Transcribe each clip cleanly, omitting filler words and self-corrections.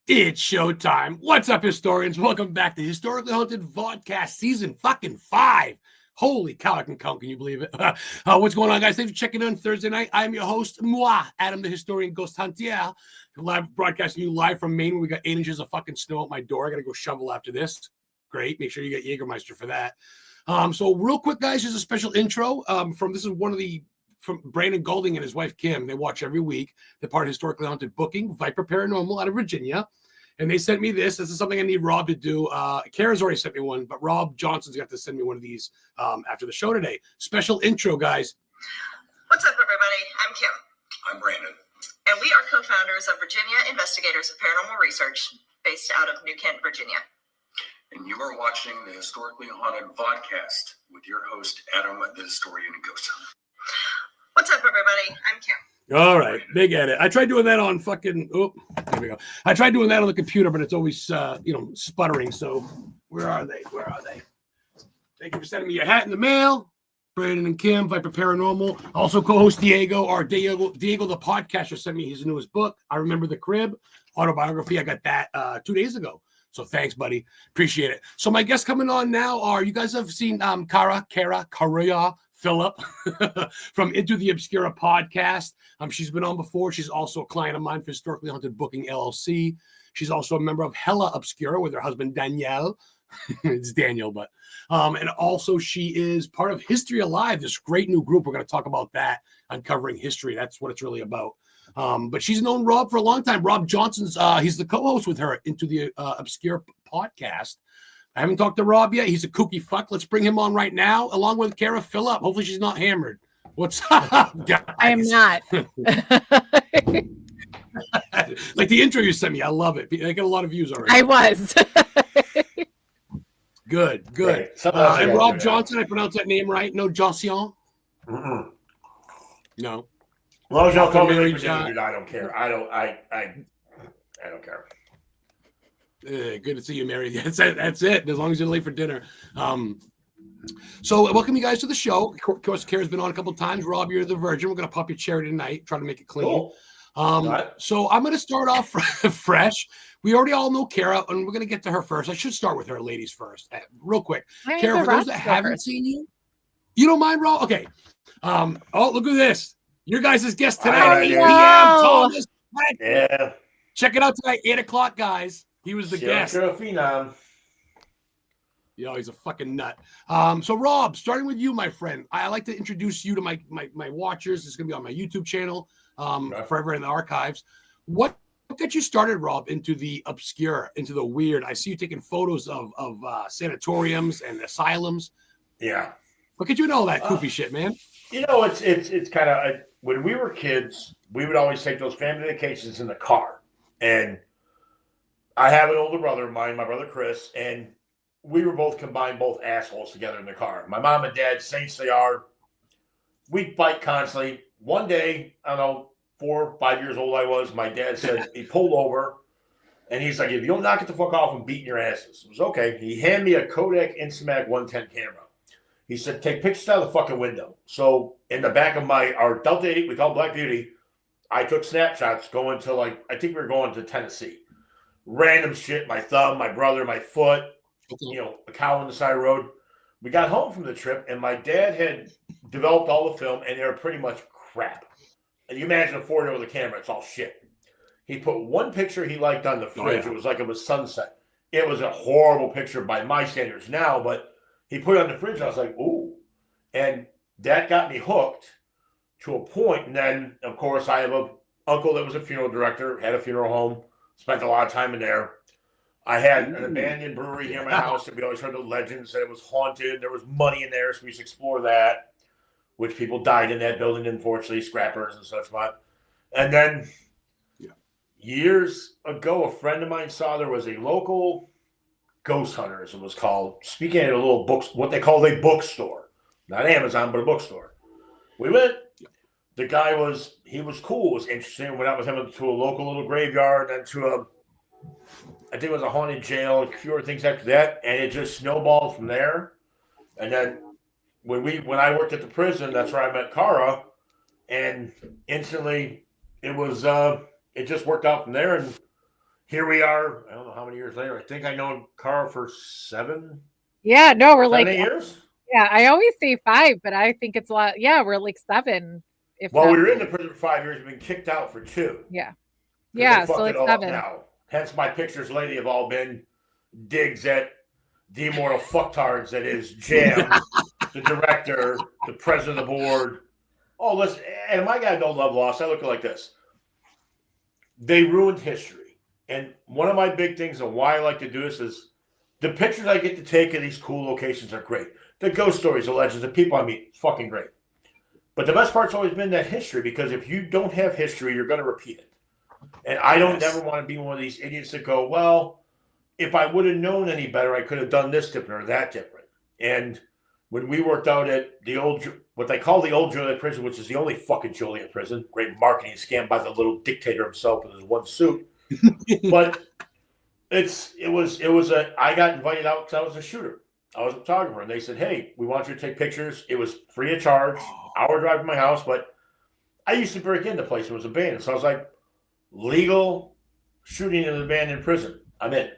It's showtime. What's up, historians? Welcome back to Historically Haunted VODCAST Season fucking 5. Holy cow, I can count. Can you believe it? What's going on, guys? Thanks for checking in Thursday night. I'm your host, moi, Adam the Historian Ghost Hunter. Live broadcasting you live from Maine. We got 8 inches of fucking snow at my door. I got to go shovel after this. Great. Make sure you get Jägermeister for that. So real quick, guys, here's a special intro from Brandon Golding and his wife, Kim. They watch every week. They're part of Historically Haunted Booking, Viper Paranormal out of Virginia. And they sent me this. This is something I need Rob to do. Kara's already sent me one, but Rob Johnson's got to send me one of these after the show today. Special intro, guys. What's up, everybody? I'm Kim. I'm Brandon. And we are co-founders of Virginia Investigators of Paranormal Research, based out of New Kent, Virginia. And you are watching the Historically Haunted VODCAST with your host, Adam the Historian Ghost Hunter. What's up, everybody? I'm Kim. All right, big edit. I tried doing that on fucking. Oh, there we go. I tried doing that on the computer, but it's always sputtering. So where are they? Where are they? Thank you for sending me your hat in the mail, Brandon and Kim, Viper Paranormal. Also co-host Diego the podcaster sent me his newest book. I Remember the Crib autobiography. I got that 2 days ago. So thanks, buddy. Appreciate it. So my guests coming on now are, you guys have seen Kara Phillip from Into the Obscura podcast. She's been on before. She's also a client of mine for Historically Haunted Booking LLC. She's also a member of Hella Obscura with her husband, Danielle. It's Daniel, but and also she is part of History Alive, this great new group. We're going to talk about that, uncovering history. That's what it's really about. But she's known Rob for a long time. Rob Johnson's he's the co-host with her Into the Obscure podcast. I haven't talked to Rob yet. He's a kooky fuck. Let's bring him on right now, along with Kara Phillip. Hopefully she's not hammered. What's up, guys? I am not. Like the intro you sent me. I love it. I get a lot of views already. I was. Good. And Rob Johnson, I pronounced that name right? No, Johnson? No. As long as y'all call me Virginia, dude, I don't care. I don't care. Good to see you, Mary. That's it. As long as you're late for dinner. So welcome you guys to the show. Of course, Kara's been on a couple of times. Rob, you're the virgin. We're going to pop your cherry tonight, try to make it clean. Cool. So I'm going to start off fresh. We already all know Kara, and we're going to get to her first. I should start with her ladies first, real quick. Kara, for those that haven't seen you, you don't mind, Rob? Okay. Oh, look at this. Your guys' guest tonight, 8 p.m. Thomas. Yeah. Check it out tonight, 8 o'clock, guys. He was the guest. Phenom. Yo, he's a fucking nut. So, Rob, starting with you, my friend, I like to introduce you to my watchers. It's going to be on my YouTube channel, forever in the archives. What got you started, Rob, into the obscure, into the weird? I see you taking photos of sanatoriums and asylums. Yeah. What could you know all that goofy shit, man? It's kind of when we were kids, we would always take those family vacations in the car. And I have an older brother of mine, my brother Chris, and we were both assholes together in the car. My mom and dad, saints they are, we'd fight constantly. One day, I don't know, 4 or 5 years old I was, my dad said, he pulled over, and he's like, if you don't knock it the fuck off, I'm beating your asses. It was okay. He handed me a Kodak Instamac 110 camera. He said, take pictures out of the fucking window. So in the back of our Delta 8, we call Black Beauty, I took snapshots going to I think we were going to Tennessee. Random shit, my thumb, my brother, my foot, a cow on the side of the road. We got home from the trip, and my dad had developed all the film, and they were pretty much crap. And you imagine a 4-year-old with a camera, it's all shit. He put one picture he liked on the fridge. It was like it was sunset. It was a horrible picture by my standards now, but he put it on the fridge, and I was like, ooh. And that got me hooked to a point. And then, of course, I have an uncle that was a funeral director, had a funeral home, spent a lot of time in there. I had an abandoned brewery near my house, and we always heard the legends that it was haunted. There was money in there, so we used to explore that, which people died in that building, unfortunately, scrappers and such. And then years ago, a friend of mine saw there was a local ghost hunter, as it was called, speaking at a little what they call a bookstore. Not Amazon, but a bookstore. We went. The guy was cool, was interesting. Went out with him to a local little graveyard, then to I think it was a haunted jail, a few other things after that, and it just snowballed from there. And then when I worked at the prison, that's where I met Kara, and instantly it was it just worked out from there. And here we are. I don't know how many years later. I think I know Cara for 7, Yeah, no, we're like 8 years. Yeah, I always say 5, but I think it's a lot. Yeah, we're like 7. If Well, not, we were in the prison for 5 years. We've been kicked out for 2. yeah, 'Cause yeah, they so fucked like it all up 7. now. Hence, my pictures lately have all been digs at the immortal fucktards that is Jam, the director, the president of the board. Oh, listen, and my guy don't love loss. I look at it like this. They ruined history. And one of my big things and why I like to do this is the pictures I get to take of these cool locations are great. The ghost stories, the legends, the people I meet, fucking great. But the best part's always been that history, because if you don't have history, you're going to repeat it. And I don't never want to be one of these idiots that go, well, if I would have known any better, I could have done this different or that different. And when we worked out at the old, what they call the old Joliet prison, which is the only fucking Joliet prison, great marketing scam by the little dictator himself with his one suit. But I got invited out because I was a shooter. I was a photographer, and they said, hey, we want you to take pictures. It was free of charge, hour drive from my house, but I used to break into places. It was abandoned. So I was like, legal shooting in an abandoned prison. I'm in.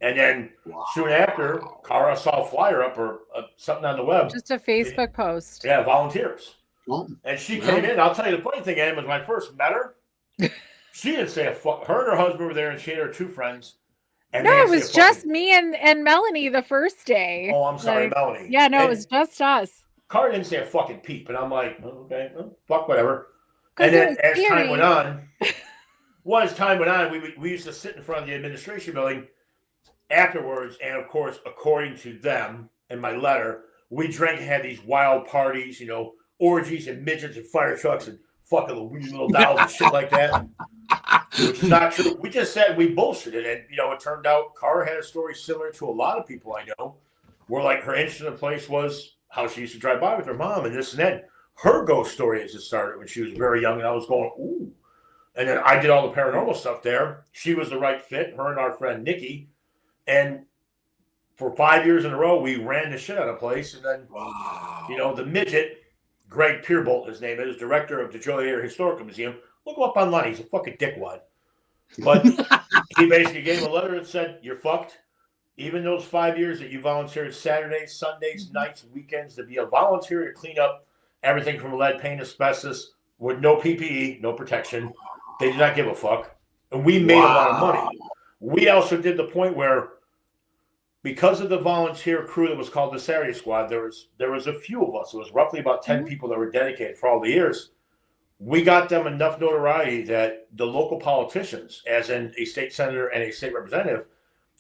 And then soon after, Cara saw a flyer up or something on the web. Just a Facebook post. Yeah, volunteers. Oh, And she came in. I'll tell you the funny thing, Ann, was when I first met her, she didn't say a fuck. Her and her husband were there, and she had her 2 friends. And No, they it didn't say was a just fucking- me and Melanie the first day. Oh, I'm sorry, Like, Melanie. Yeah, no, And it was just us. Cara didn't say a fucking peep, and I'm like, oh, okay, well, fuck whatever. 'Cause And it then was as time scary. went on, we used to sit in front of the administration building afterwards, and of course, according to them in my letter, we drank and had these wild parties, orgies and midgets and fire trucks and fucking little dolls and shit like that. Which is not true. We just said we bullshitted, and it turned out Cara had a story similar to a lot of people I know, where like her interest in the place was how she used to drive by with her mom and this and that. Her ghost story as it started when she was very young, and I was going, ooh. And then I did all the paranormal stuff there. She was the right fit, her and our friend Nikki. And for 5 years in a row, we ran the shit out of the place. And then, the midget, Greg Peerbolt, his name is, director of the Joliet Historical Museum. Look him up online. He's a fucking dickwad. But he basically gave him a letter that said, you're fucked. Even those 5 years that you volunteered Saturdays, Sundays, nights, weekends to be a volunteer to clean up everything from lead, paint, asbestos with no PPE, no protection. They did not give a fuck. And we made a lot of money. We also did the point where, because of the volunteer crew that was called the Saturday Squad, there was a few of us. It was roughly about 10 people that were dedicated for all the years. We got them enough notoriety that the local politicians, as in a state senator and a state representative,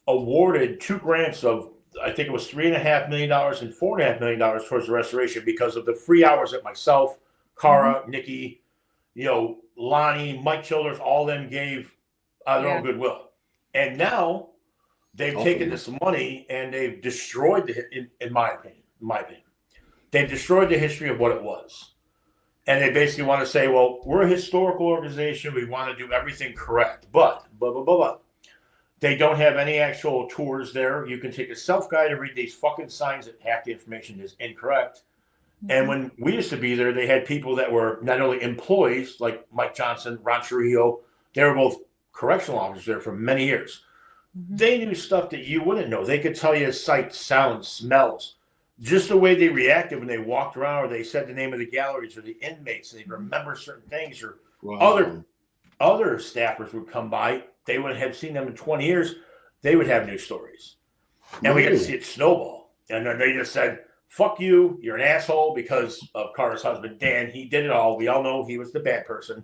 awarded 2 grants of, I think it was $3.5 million and $4.5 million towards the restoration because of the free hours that myself, Cara, Nikki, Lonnie, Mike Childers, all of them gave their own goodwill. And now they've taken this money and they've destroyed in my opinion, they've destroyed the history of what it was. And they basically want to say, well, we're a historical organization. We want to do everything correct. But, blah, blah, blah, blah. They don't have any actual tours there. You can take a self-guide and read these fucking signs that half the information is incorrect. And when we used to be there, they had people that were not only employees, like Mike Johnson, Ron Trujillo. They were both correctional officers there for many years. They knew stuff that you wouldn't know. They could tell you sights, sounds, smells, just the way they reacted when they walked around, or they said the name of the galleries or the inmates. They remember certain things, or other staffers would come by. They wouldn't have seen them in 20 years. They would have new stories. And we got to see it snowball. And then they just said, fuck you, you're an asshole because of Cara's husband, Dan. He did it all. We all know he was the bad person.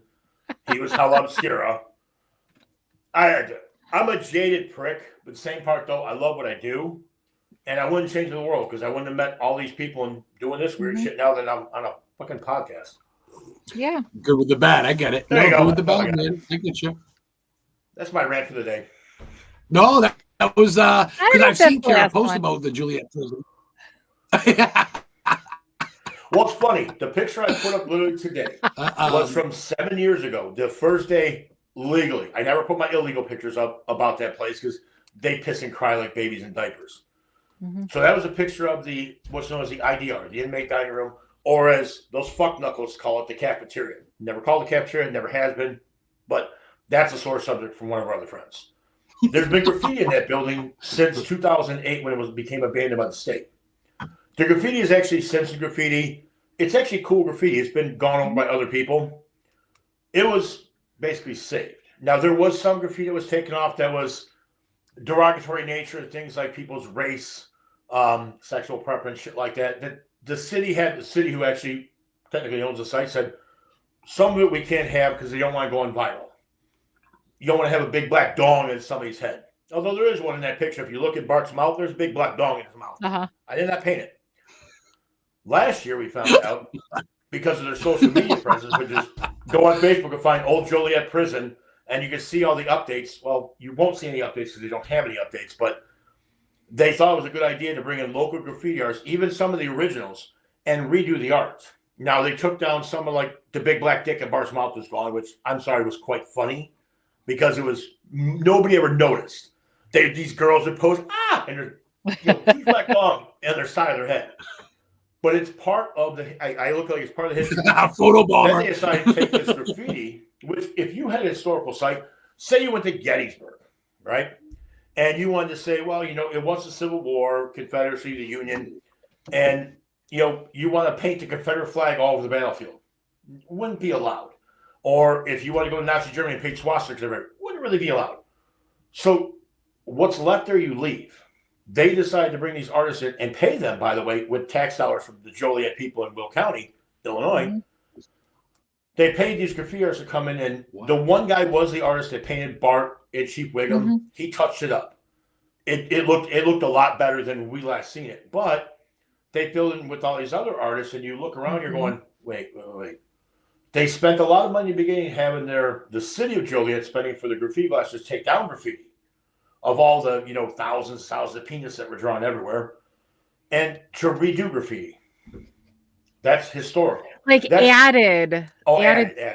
He was hell obscura. I'm a jaded prick, but the same part, though, I love what I do. And I wouldn't change the world because I wouldn't have met all these people and doing this weird shit now that I'm on a fucking podcast. Yeah. Good with the bad. I get it. There you go. Good with the bad, man. I get you. That's my rant for the day. No, that was because I've seen that's the Kara last post one. about the Juliet prison. Well, it's funny. The picture I put up literally today was from 7 years ago, the first day legally. I never put my illegal pictures up about that place because they piss and cry like babies in diapers. So that was a picture of what's known as the IDR, the inmate dining room, or as those fuck knuckles call it, the cafeteria. Never called the cafeteria, never has been, but that's a sore subject from one of our other friends. There's been graffiti in that building since 2008 when it became abandoned by the state. The graffiti is actually censored graffiti. It's actually cool graffiti. It's been gone over by other people. It was basically saved. Now, there was some graffiti that was taken off that was derogatory nature, things like people's race, sexual preference, shit like that. The city who actually technically owns the site said, some of it we can't have because they don't want to go on viral. You don't want to have a big black dong in somebody's head. Although there is one in that picture. If you look at Bart's mouth, there's a big black dong in his mouth. Uh-huh. I did not paint it. Last year we found out, because of their social media presence, which is go on Facebook and find Old Joliet Prison, and you can see all the updates. Well, you won't see any updates because they don't have any updates, but they thought it was a good idea to bring in local graffiti artists, even some of the originals, and redo the art. Now, they took down some of like the big black dick at Bart's mouth was gone, which I'm sorry was quite funny because it was nobody ever noticed. These girls would post, and there's huge black dong on their side of their head. But it's part of I look like it's part of the history. Photo bomber. Then they decided to take this graffiti, which if you had a historical site, say you went to Gettysburg, right? And you wanted to say, well, it was the Civil War, Confederacy, the Union, and, you want to paint the Confederate flag all over the battlefield. Wouldn't be allowed. Or if you want to go to Nazi Germany and paint swastikas everywhere, wouldn't really be allowed. So what's left there, you leave. They decided to bring these artists in and pay them, by the way, with tax dollars from the Joliet people in Will County, Illinois. Mm-hmm. They paid these graffiti artists to come in, and the one guy was the artist that painted Bart at Chief Wiggum. Mm-hmm. He touched it up. It looked a lot better than we last seen it. But they filled in with all these other artists, and you look around, you're going, wait. They spent a lot of money in the beginning having the city of Joliet spending for the graffiti blasters take down graffiti of all the, thousands of peanuts that were drawn everywhere, and to redo graffiti. That's historical. Added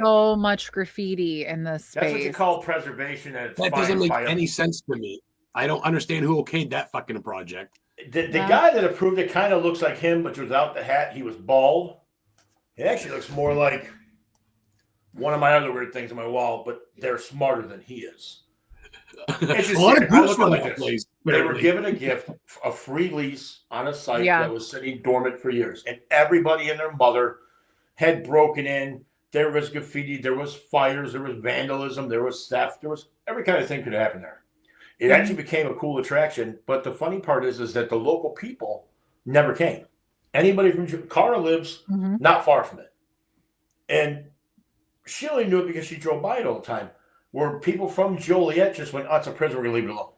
so much graffiti in this space. That's what you call preservation. And that doesn't make any sense to me. I don't understand who okayed that fucking project. The guy that approved it kind of looks like him, but without the hat. He was bald. It actually looks more like one of my other weird things on my wall, but they're smarter than he is. It's just, they were given a gift, a free lease on a site that was sitting dormant for years, and everybody and their mother had broken in. There was graffiti, there was fires, there was vandalism, there was theft, there was every kind of thing could happen there. It actually became a cool attraction, but the funny part is that the local people never came. Anybody from Cara lives not far from it, and she only knew it because she drove by it all the time. Where people from Joliet just went, it's a prison, we're going to leave it alone.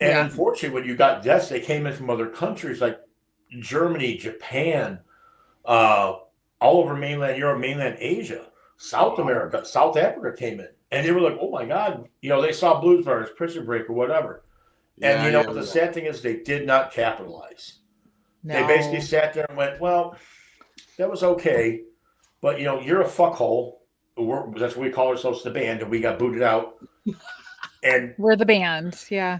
And unfortunately, when you got deaths, they came in from other countries like Germany, Japan, all over mainland Europe, mainland Asia, South America, South Africa came in. And they were like, oh my God, they saw Blues Brothers, Prison Break, or whatever. And the sad thing is they did not capitalize. No. They basically sat there and went, well, that was okay, but you're a fuckhole. That's what we call ourselves, the band, and we got booted out. And we're the band, yeah.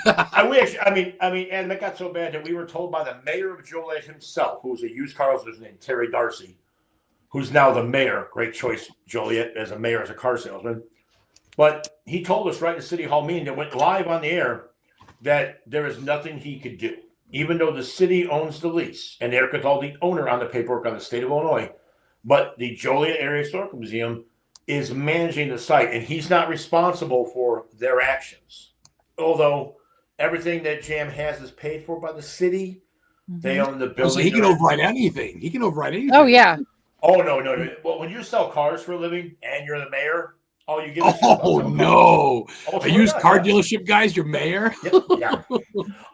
I wish. I mean, and it got so bad that we were told by the mayor of Joliet himself, who was a used car salesman named Terry Darcy, who's now the mayor. Great choice, Joliet, as a mayor, as a car salesman. But he told us right in the city hall meeting that went live on the air that there is nothing he could do, even though the city owns the lease, and Eric is the owner on the paperwork on the state of Illinois. But the Joliet Area Historical Museum is managing the site, and he's not responsible for their actions. Although everything that Jam has is paid for by the city. They own the building. So he can override anything. Oh, yeah. Oh, no. Well, when you sell cars for a living and you're the mayor, all you get is no. A used car dealership guy's your mayor? Yeah.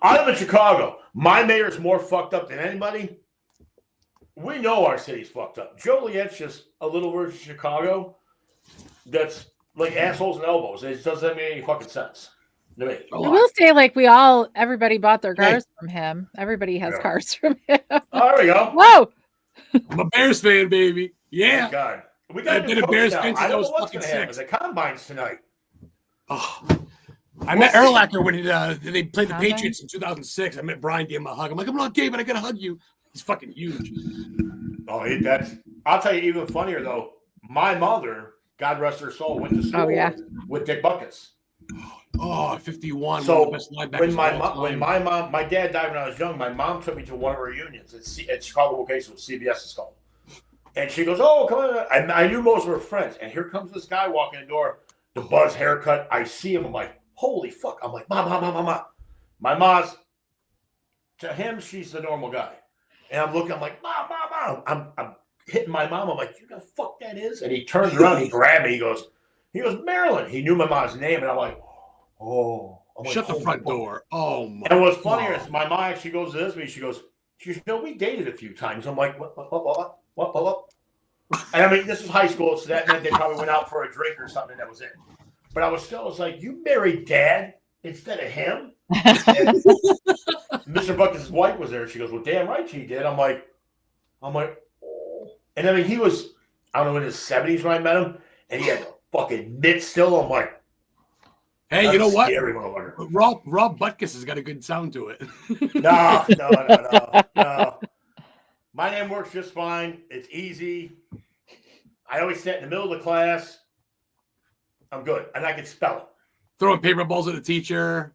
I live in Chicago. My mayor is more fucked up than anybody. We know our city's fucked up. Joliet's just a little version of Chicago that's like assholes and elbows. It doesn't make any fucking sense to me. I will say, everybody bought their cars from him. Everybody has cars from him. Oh, there we go. Whoa! I'm a Bears fan, baby. Yeah. Oh, God. We got to do Bears now. fan since I I don't was know what's fucking going to happen. 6. The Combines tonight. Oh. I met Erlacher when they played the Patriots in 2006. I met Brian, gave him a hug. I'm like, I'm not gay, but I got to hug you. He's fucking huge. Oh, I'll tell you even funnier, though. My mother, God rest her soul, went to school with Dick Buckets. Oh, 51. So one of the best linebackers when of my all time. my dad died when I was young, my mom took me to one of her reunions at Chicago Vocational, CBS is called. And she goes, "Oh, come on!" I knew most of her friends, and here comes this guy walking in the door, the buzz haircut. I see him. I'm like, "Holy fuck!" I'm like, "Mom." My mom's to him, she's the normal guy, and I'm looking. I'm like, "Mom." I'm hitting my mom. I'm like, "You know, fuck that is?" And he turns around, he grabbed me. He goes, Marilyn. He knew my mom's name, and I'm like, "Oh." I'm like, Shut the "Holy front fuck." door. Oh my. And what's funnier God. is my mom actually goes to this me. She goes, "No, we dated a few times." I'm like, what? And I mean, this was high school, so that meant they probably went out for a drink or something. And that was it. But I was like, "You married Dad instead of him?" And Mr. Bucket's wife was there. She goes, "Well, damn right she did." I'm like, "Oh." And I mean, he was, I don't know, in his 70s when I met him, and he had the fucking mitt still. I'm like, Hey, you know what? scary motherfucker. Rob Butkus has got a good sound to it. No. My name works just fine. It's easy. I always sit in the middle of the class. I'm good. And I can spell it. Throwing paper balls at the teacher.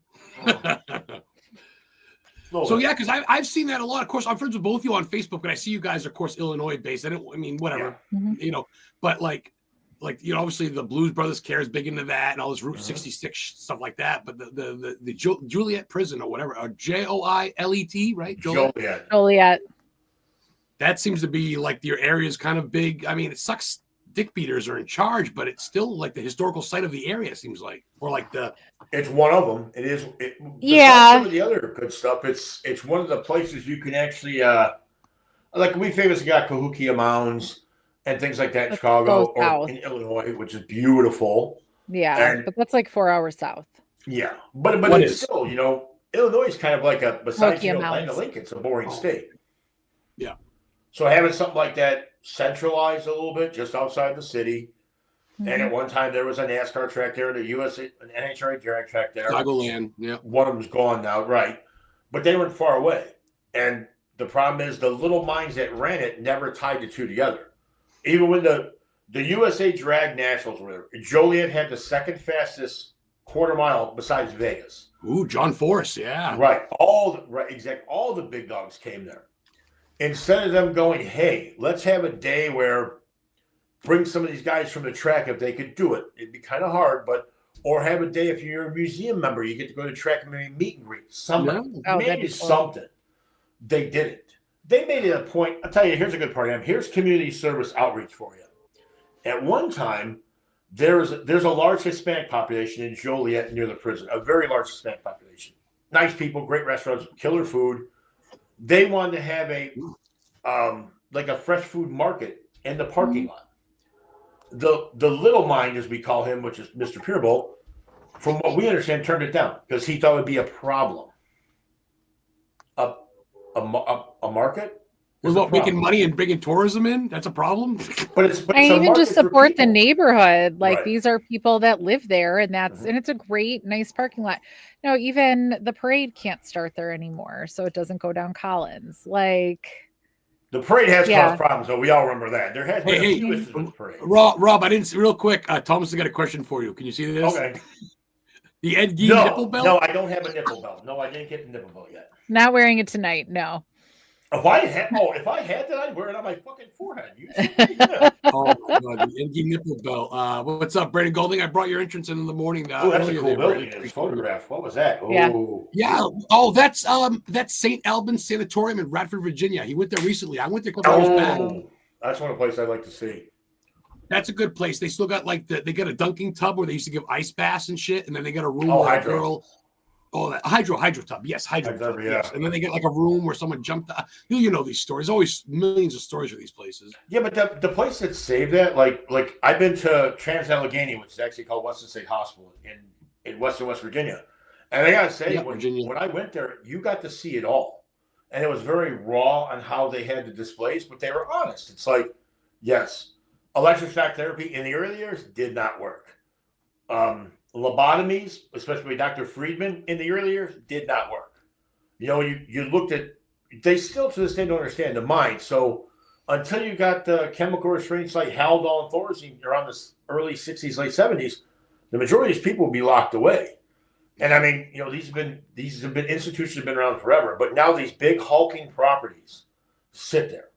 So yeah, because I've seen that a lot. Of course, I'm friends with both of you on Facebook, and I see you guys are, of course, Illinois based. Whatever, you know. But like you know, obviously the Blues Brothers Care is big into that, and all this Route 66 stuff like that. But the Juliet Prison or whatever, or Joilet, right? Joliet. That seems to be like your area's kind of big. I mean, it sucks. Dick beaters are in charge, but it's still like the historical site of the area. It seems like, or like it's one of them. It is. Yeah. Some of the other good stuff. It's one of the places you can actually like we famously got Cahokia Mounds and things like that in Chicago or in Illinois, which is beautiful. Yeah, but that's like 4 hours south. Yeah, but it's still, you know, Illinois is kind of like besides Atlanta, Lincoln, it's a boring state. Yeah. So having something like that centralized a little bit just outside the city. Mm-hmm. And at one time there was a NASCAR track there, an NHRA drag track there. Chicagoland, yeah. One of them's gone now, right? But they weren't far away. And the problem is the little mines that ran it never tied the two together. Even when the USA Drag Nationals were there, Joliet had the second fastest quarter mile besides Vegas. Ooh, John Forrest, yeah. Right. All the big dogs came there. Instead of them going, "Hey, let's have a day where bring some of these guys from the track if they could do it." It'd be kind of hard, or have a day if you're a museum member, you get to go to the track and maybe meet and greet. Maybe something. They didn't. They made it a point. I'll tell you, here's a good part. Here's community service outreach for you. At one time, there's a large Hispanic population in Joliet near the prison, a very large Hispanic population. Nice people, great restaurants, killer food. They wanted to have a fresh food market in the parking lot. The little mind, as we call him, which is Mr. Peerbolt, from what we understand, turned it down because he thought it would be a problem. A market? What about making money and bringing tourism in? That's a problem. But it's even just support the neighborhood. Like right. These are people that live there, and and it's a great, nice parking lot. No, even the parade can't start there anymore, so it doesn't go down Collins. Like the parade has caused problems, though. We all remember that. There has been a few issues with the parade. Rob, I didn't see real quick. Thomas has got a question for you. Can you see this? Okay. The Ed Gein nipple belt? No, I don't have a nipple belt. No, I didn't get the nipple belt yet. Not wearing it tonight. No. If I had that, I'd wear it on my fucking forehead. Yeah. Oh my God, the Ed Gein nipple belt. What's up, Brandon Golding? I brought your entrance in the morning. Oh, that's a cool building. It's photographed. What was that? Oh. Yeah. Oh, that's St. Albans Sanatorium in Radford, Virginia. He went there recently. I went there a couple years back. That's one of the places I'd like to see. That's a good place. They still got they got a dunking tub where they used to give ice baths and shit, and then they got a room where a girl. Oh, that hydro tub. Yes, hydro tub. Yeah. Yes. And then they get like a room where someone jumped. You know these stories. Always millions of stories for these places. Yeah, but the place that saved that, like I've been to Trans-Allegheny, which is actually called Western State Hospital in Western West Virginia, and I gotta say, when I went there, you got to see it all, and it was very raw on how they had the displays, but they were honest. It's like, yes, electroshock therapy in the early years did not work. Lobotomies, especially Dr. Friedman in the early years, did not work. You know, you looked at, they still to this day don't understand the mind. So until you got the chemical restraints like Haldol and Thorazine around the early 60s, late 70s, the majority of these people would be locked away. And I mean, these have been institutions have been around forever, but now these big hulking properties sit there.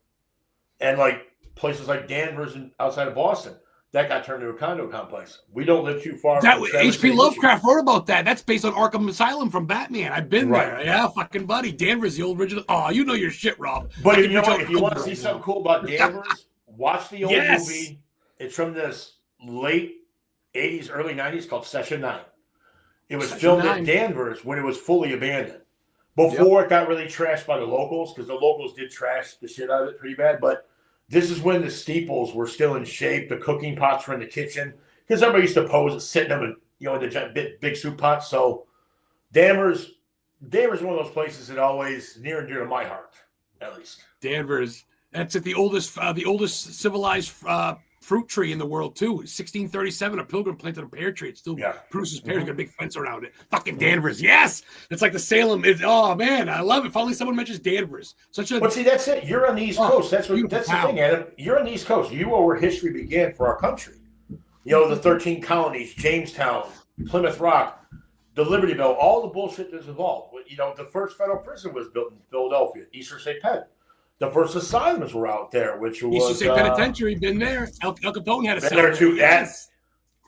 And like places like Danvers and outside of Boston, that got turned into a condo complex. We don't live too far That from Traverse H.P. City, Lovecraft wrote about that. That's based on Arkham Asylum from Batman. I've been Right. there. Yeah, fucking buddy. Danvers, the old original. Oh, you know your shit, Rob. But I if can reach out if you want to right see something now. cool about Danvers, watch the old Yes. movie. It's from this late 80s, early 90s called Session 9. It was Session filmed 9. at Danvers when it was fully abandoned. Before it got really trashed by the locals, because the locals did trash the shit out of it pretty bad. But this is when the steeples were still in shape. The cooking pots were in the kitchen. Because everybody used to pose at sitting them in, in the big soup pots. So Danvers is one of those places that always near and dear to my heart, at least. Danvers. That's at the oldest civilized fruit tree in the world too. 1637, a pilgrim planted a pear tree. It still produces pears. Got a big fence around it. Fucking Danvers, yes. It's like the Salem. Oh man, I love it. Finally, someone mentions Danvers. But see, that's it. You're on the East Coast. That's the thing, Adam. You're on the East Coast. You are where history began for our country. The 13 colonies, Jamestown, Plymouth Rock, the Liberty Bell, all the bullshit that's involved. The first federal prison was built in Philadelphia, Eastern State Penn. The first asylums were out there, which was Eastern State Penitentiary. Been there. El Capone had a cell there too. Yes.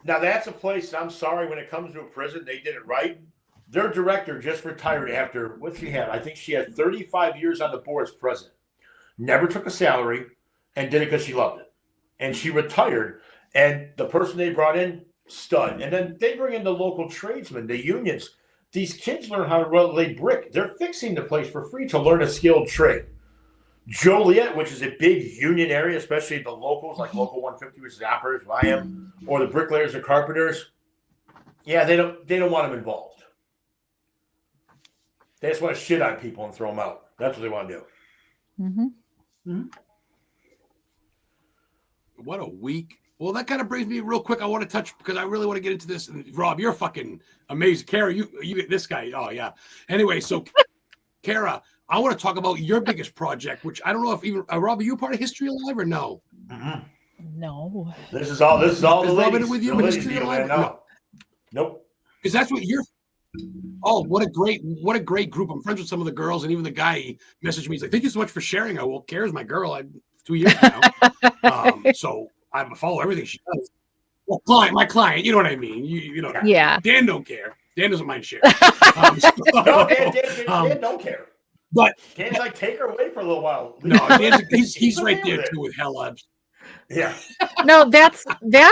Now that's a place. I'm sorry, when it comes to a prison, they did it right. Their director just retired after what she had. I think she had 35 years on the board as president. Never took a salary and did it because she loved it. And she retired. And the person they brought in, stud. And then they bring in the local tradesmen, the unions. These kids learn how to lay brick. They're fixing the place for free to learn a skilled trade. Joliet, which is a big union area, especially the locals, like Local 150, which is the operators, where I am, or the bricklayers or carpenters. Yeah, they don't want them involved. They just want to shit on people and throw them out. That's what they want to do. Mm-hmm. Mm-hmm. What a week. Well, that kind of brings me real quick. I want to touch because I really want to get into this. And Rob, you're fucking amazing. Kara, you this guy. Oh yeah. Anyway, so Kara, I want to talk about your biggest project, which I don't know if even Rob, are you a part of History Alive or no? Mm-hmm. No. This is all the Rob ladies. with you The in ladies History deal, Alive? man. No. Nope. Because that's what you're. Oh, what a great group. I'm friends with some of the girls, and even the guy he messaged me. He's like, "Thank you so much for sharing." Well, Kara's my girl. 2 years now, so I follow everything she does. Well, my client, you know what I mean. You know. Yeah. Dan don't care. Dan doesn't mind sharing. No, Dan don't care. But Dan's like, take her away for a little while. No, he's right there too with Hellebs. Yeah. No, that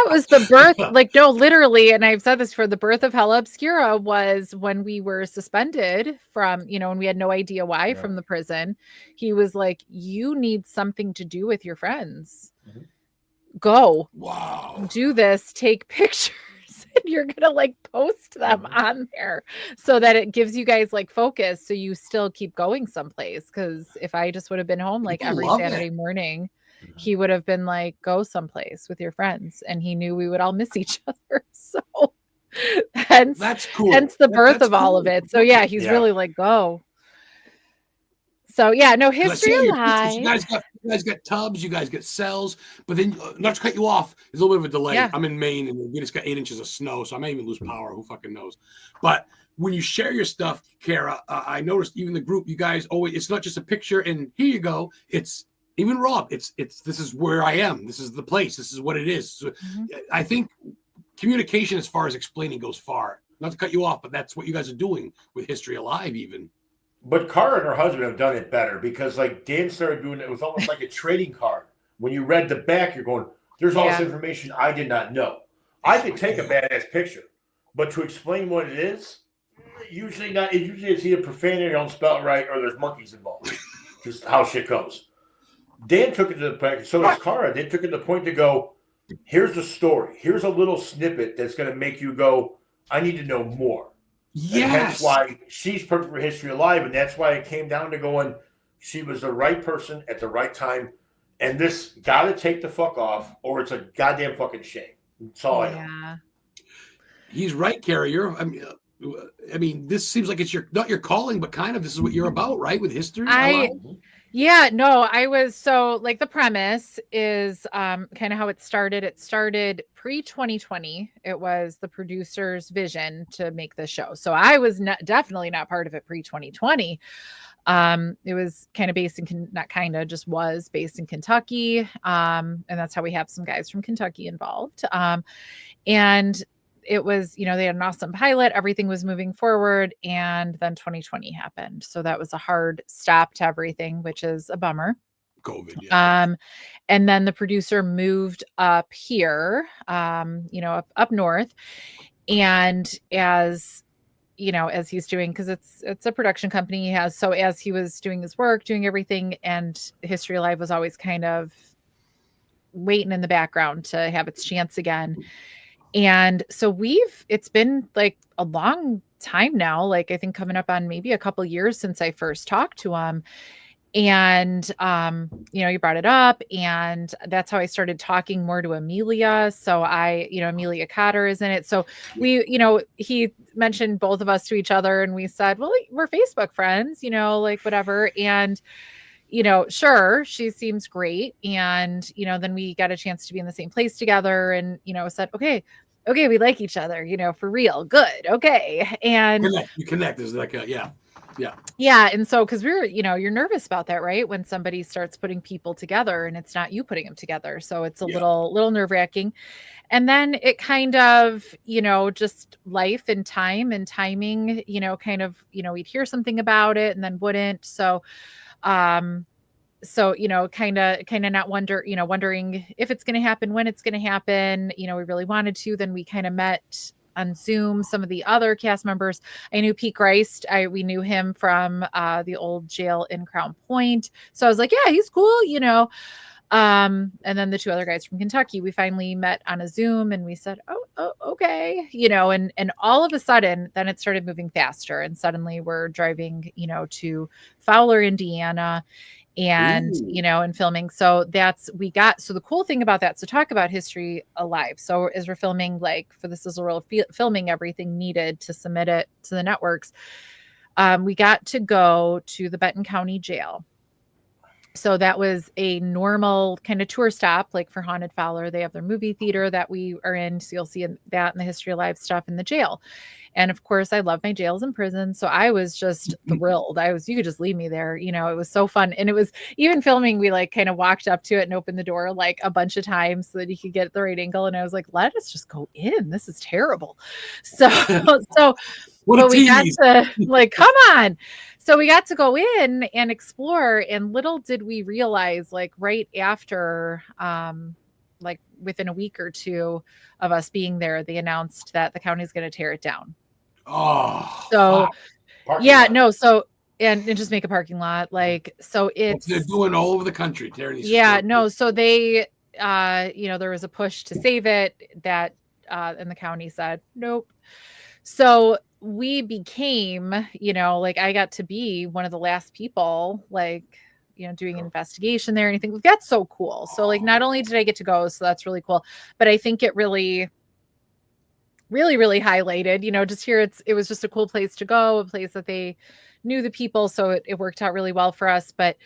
was the birth, like, no, literally, and I've said this for the birth of Hella Obscura was when we were suspended from, and we had no idea why from the prison. He was like, you need something to do with your friends. Mm-hmm. Go. Wow. Do this, take pictures, and you're gonna like post them on there so that it gives you guys like focus so you still keep going someplace. Because if I just would have been home like every Saturday morning, he would have been like, go someplace with your friends, and he knew we would all miss each other. So that's cool. Hence the birth of all of it. So yeah, he's really like, go. So yeah, no, History Alive. You guys got tubs, you guys get cells, but then not to cut you off, there's a little bit of a delay. Yeah. I'm in Maine and we just got 8 inches of snow, so I may even lose power. Who fucking knows? But when you share your stuff, Kara, I noticed even the group, you guys always, it's not just a picture and here you go. It's even Rob. It's this is where I am. This is the place. This is what it is. So I think communication as far as explaining goes far. Not to cut you off, but that's what you guys are doing with History Alive even. But Cara and her husband have done it better because like Dan started doing it. It was almost like a trading card. When you read the back, you're going, there's all this information I did not know. I could take a badass picture, but to explain what it is, usually it's either profanity, don't spell it right, or there's monkeys involved. Just how shit goes. Dan took it to the point, so does Cara. They took it to the point to go, here's the story. Here's a little snippet that's going to make you go, I need to know more. Yes. And that's why she's perfect for History Alive, and that's why it came down to going, she was the right person at the right time, and this got to take the fuck off, or it's a goddamn fucking shame. That's all I know. He's right, Carrie. I mean, this seems like it's not your calling, but kind of this is what you're about, right? With history. Yeah, no, I was so like the premise is kind of how it started. It started pre-2020. It was the producer's vision to make the show. So I was definitely not part of it pre-2020. It was kind of based in not kind of just was based in Kentucky. And that's how we have some guys from Kentucky involved. And it was, they had an awesome pilot, everything was moving forward, and then 2020 happened. So that was a hard stop to everything, which is a bummer. COVID, yeah. And then the producer moved up here, up north. And as he's doing, because it's a production company he has. So as he was doing his work, doing everything, and History Alive was always kind of waiting in the background to have its chance again. And so it's been like a long time now, like I think coming up on maybe a couple years since I first talked to him. And, you brought it up, and that's how I started talking more to Amelia. So Amelia Cotter is in it. So he mentioned both of us to each other, and we said, well, we're Facebook friends, like whatever. And, sure, she seems great. And, then we got a chance to be in the same place together, and, said, okay, we like each other, for real. Good. Okay. And you connect. There's like yeah. Yeah. And so, because you're nervous about that, right? When somebody starts putting people together and it's not you putting them together. So it's a little nerve wracking. And then it kind of, just life and time and timing, kind of, we'd hear something about it and then wouldn't. So, kind of not wondering if it's going to happen, when it's going to happen. We really wanted to. Then we kind of met on Zoom. Some of the other cast members, I knew Pete Greist. We knew him from the old jail in Crown Point. So I was like, yeah, he's cool, and then the two other guys from Kentucky, we finally met on a Zoom, and we said, oh okay, and all of a sudden, then it started moving faster, and suddenly we're driving, to Fowler, Indiana, and and filming. So the cool thing about that, so talk about History Alive. So as we're filming, like for the sizzle reel, filming everything needed to submit it to the networks, we got to go to the Benton County Jail. So that was a normal kind of tour stop, like for Haunted Fowler. They have their movie theater that we are in. So you'll see that in the History Alive stuff in the jail. And of course, I love my jails and prisons. So I was just thrilled. You could just leave me there. It was so fun. And it was even filming, we like kind of walked up to it and opened the door like a bunch of times so that you could get the right angle. And I was like, let us just go in. This is terrible. So, but we got to like, come on. So we got to go in and explore, and little did we realize, like right after, like within a week or two of us being there, they announced that the county's going to tear it down. Oh, so yeah, no. So, and just make a parking lot. Like, so they're doing all over the country. Tearing these no. So they, there was a push to save it that, and the county said, nope. So we became, like I got to be one of the last people, like, doing an investigation there, anything. That's so cool. So like, not only did I get to go, so that's really cool, but I think it really, really, really highlighted, just here, it was just a cool place to go, a place that they knew the people. So it worked out really well for us, but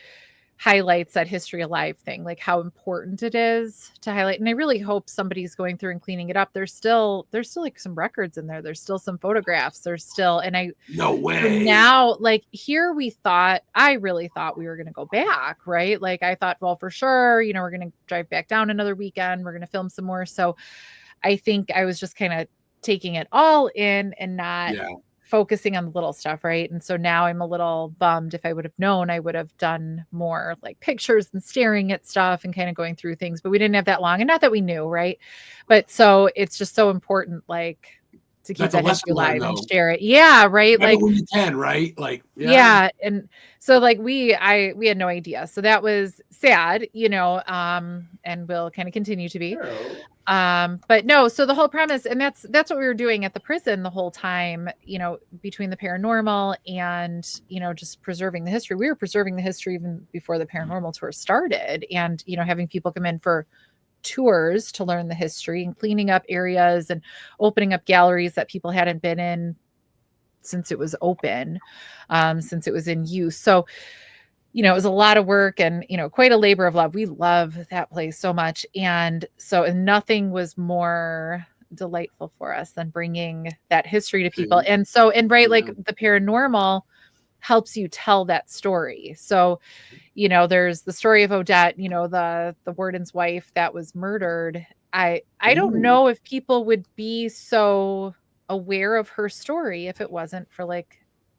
highlights that History Alive thing, like how important it is to highlight. And I really hope somebody's going through and cleaning it up. There's still like some records in there. There's still some photographs. There's still, no way. Now, like here, I really thought we were going to go back, right? Like I thought, well, for sure, we're going to drive back down another weekend. We're going to film some more. So I think I was just kind of taking it all in and not focusing on the little stuff, right? And so now I'm a little bummed. If I would have known, I would have done more like pictures and staring at stuff and kind of going through things, but we didn't have that long, and not that we knew, right? But so it's just so important, like to keep that history alive and share it. Yeah, right. Remember like when you can, right? Like and so like we had no idea. So that was sad, and will kind of continue to be. But no, so the whole premise, and that's what we were doing at the prison the whole time, between the paranormal and, just preserving the history. We were preserving the history even before the paranormal tour started, and, having people come in for tours to learn the history and cleaning up areas and opening up galleries that people hadn't been in since it was open, since it was in use. So you know, it was a lot of work and, you know, quite a labor of love. We love that place so much. And so nothing was more delightful for us than bringing that history to people. And so, and right, like the paranormal helps you tell that story. So, you know, there's the story of Odette, you know, the warden's wife that was murdered. I don't know if people would be so aware of her story if it wasn't for like,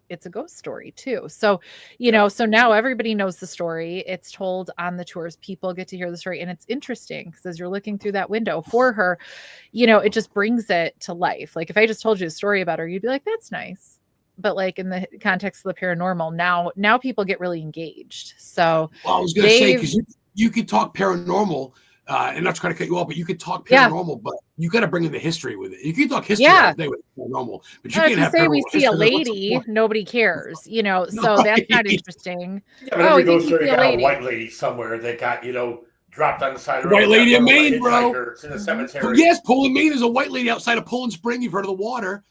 it's a ghost story too. So, you know, so now everybody knows the story. It's told on the tours. People get to hear the story, and it's interesting because as you're looking through that window for her, you know, it just brings it to life. Like if I just told you a story about her, you'd be like, that's nice. But like in the context of the paranormal, now people get really engaged. So well, I was going to say, because you could talk paranormal, and not trying to cut you off, but you could talk paranormal, but you got to bring in the history with it. You can talk history all day with paranormal, but you can't have say we see a history. lady, nobody cares, you know, so that's not interesting. Yeah, but every ghost story got a white lady somewhere that got, you know, dropped on the side of the road. White lady in Maine, bro. It's in a cemetery. Yes, Poland, Maine is a white lady outside of Poland Spring. You've heard of the water.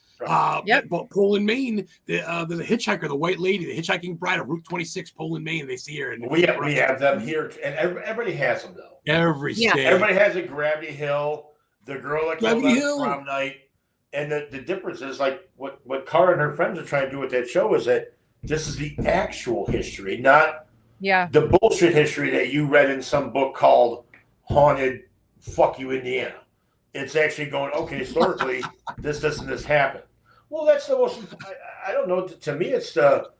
Yep. But Poland, Maine, there's a hitchhiker, the white lady, the hitchhiking bride of Route 26, Poland, Maine. They see her. And we have them here, and everybody has them though. Every state. Everybody has a Gravity Hill. The girl that killed on prom night, and the difference is like what Cara and her friends are trying to do with that show is that this is the actual history, not the bullshit history that you read in some book called Haunted Fuck You Indiana. It's actually going, okay, historically, this happened. Well, that's the most, I don't know, to me it's the,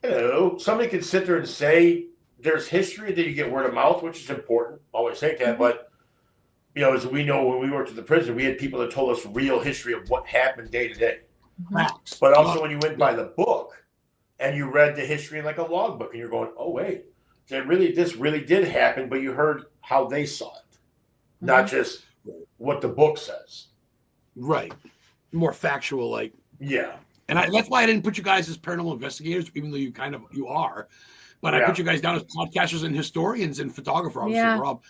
you know, somebody can sit there and say there's history that you get word of mouth, which is important, always say that, but, you know, as we know, when we worked at the prison, we had people that told us real history of what happened day to day. But also when you went by the book and you read the history in like a logbook and you're going, oh, wait, this really did happen, but you heard how they saw it, not just what the book says. Right. More factual, like. Yeah. And that's why I didn't put you guys as paranormal investigators, even though you are. But I put you guys down as podcasters and historians and photographers, Rob,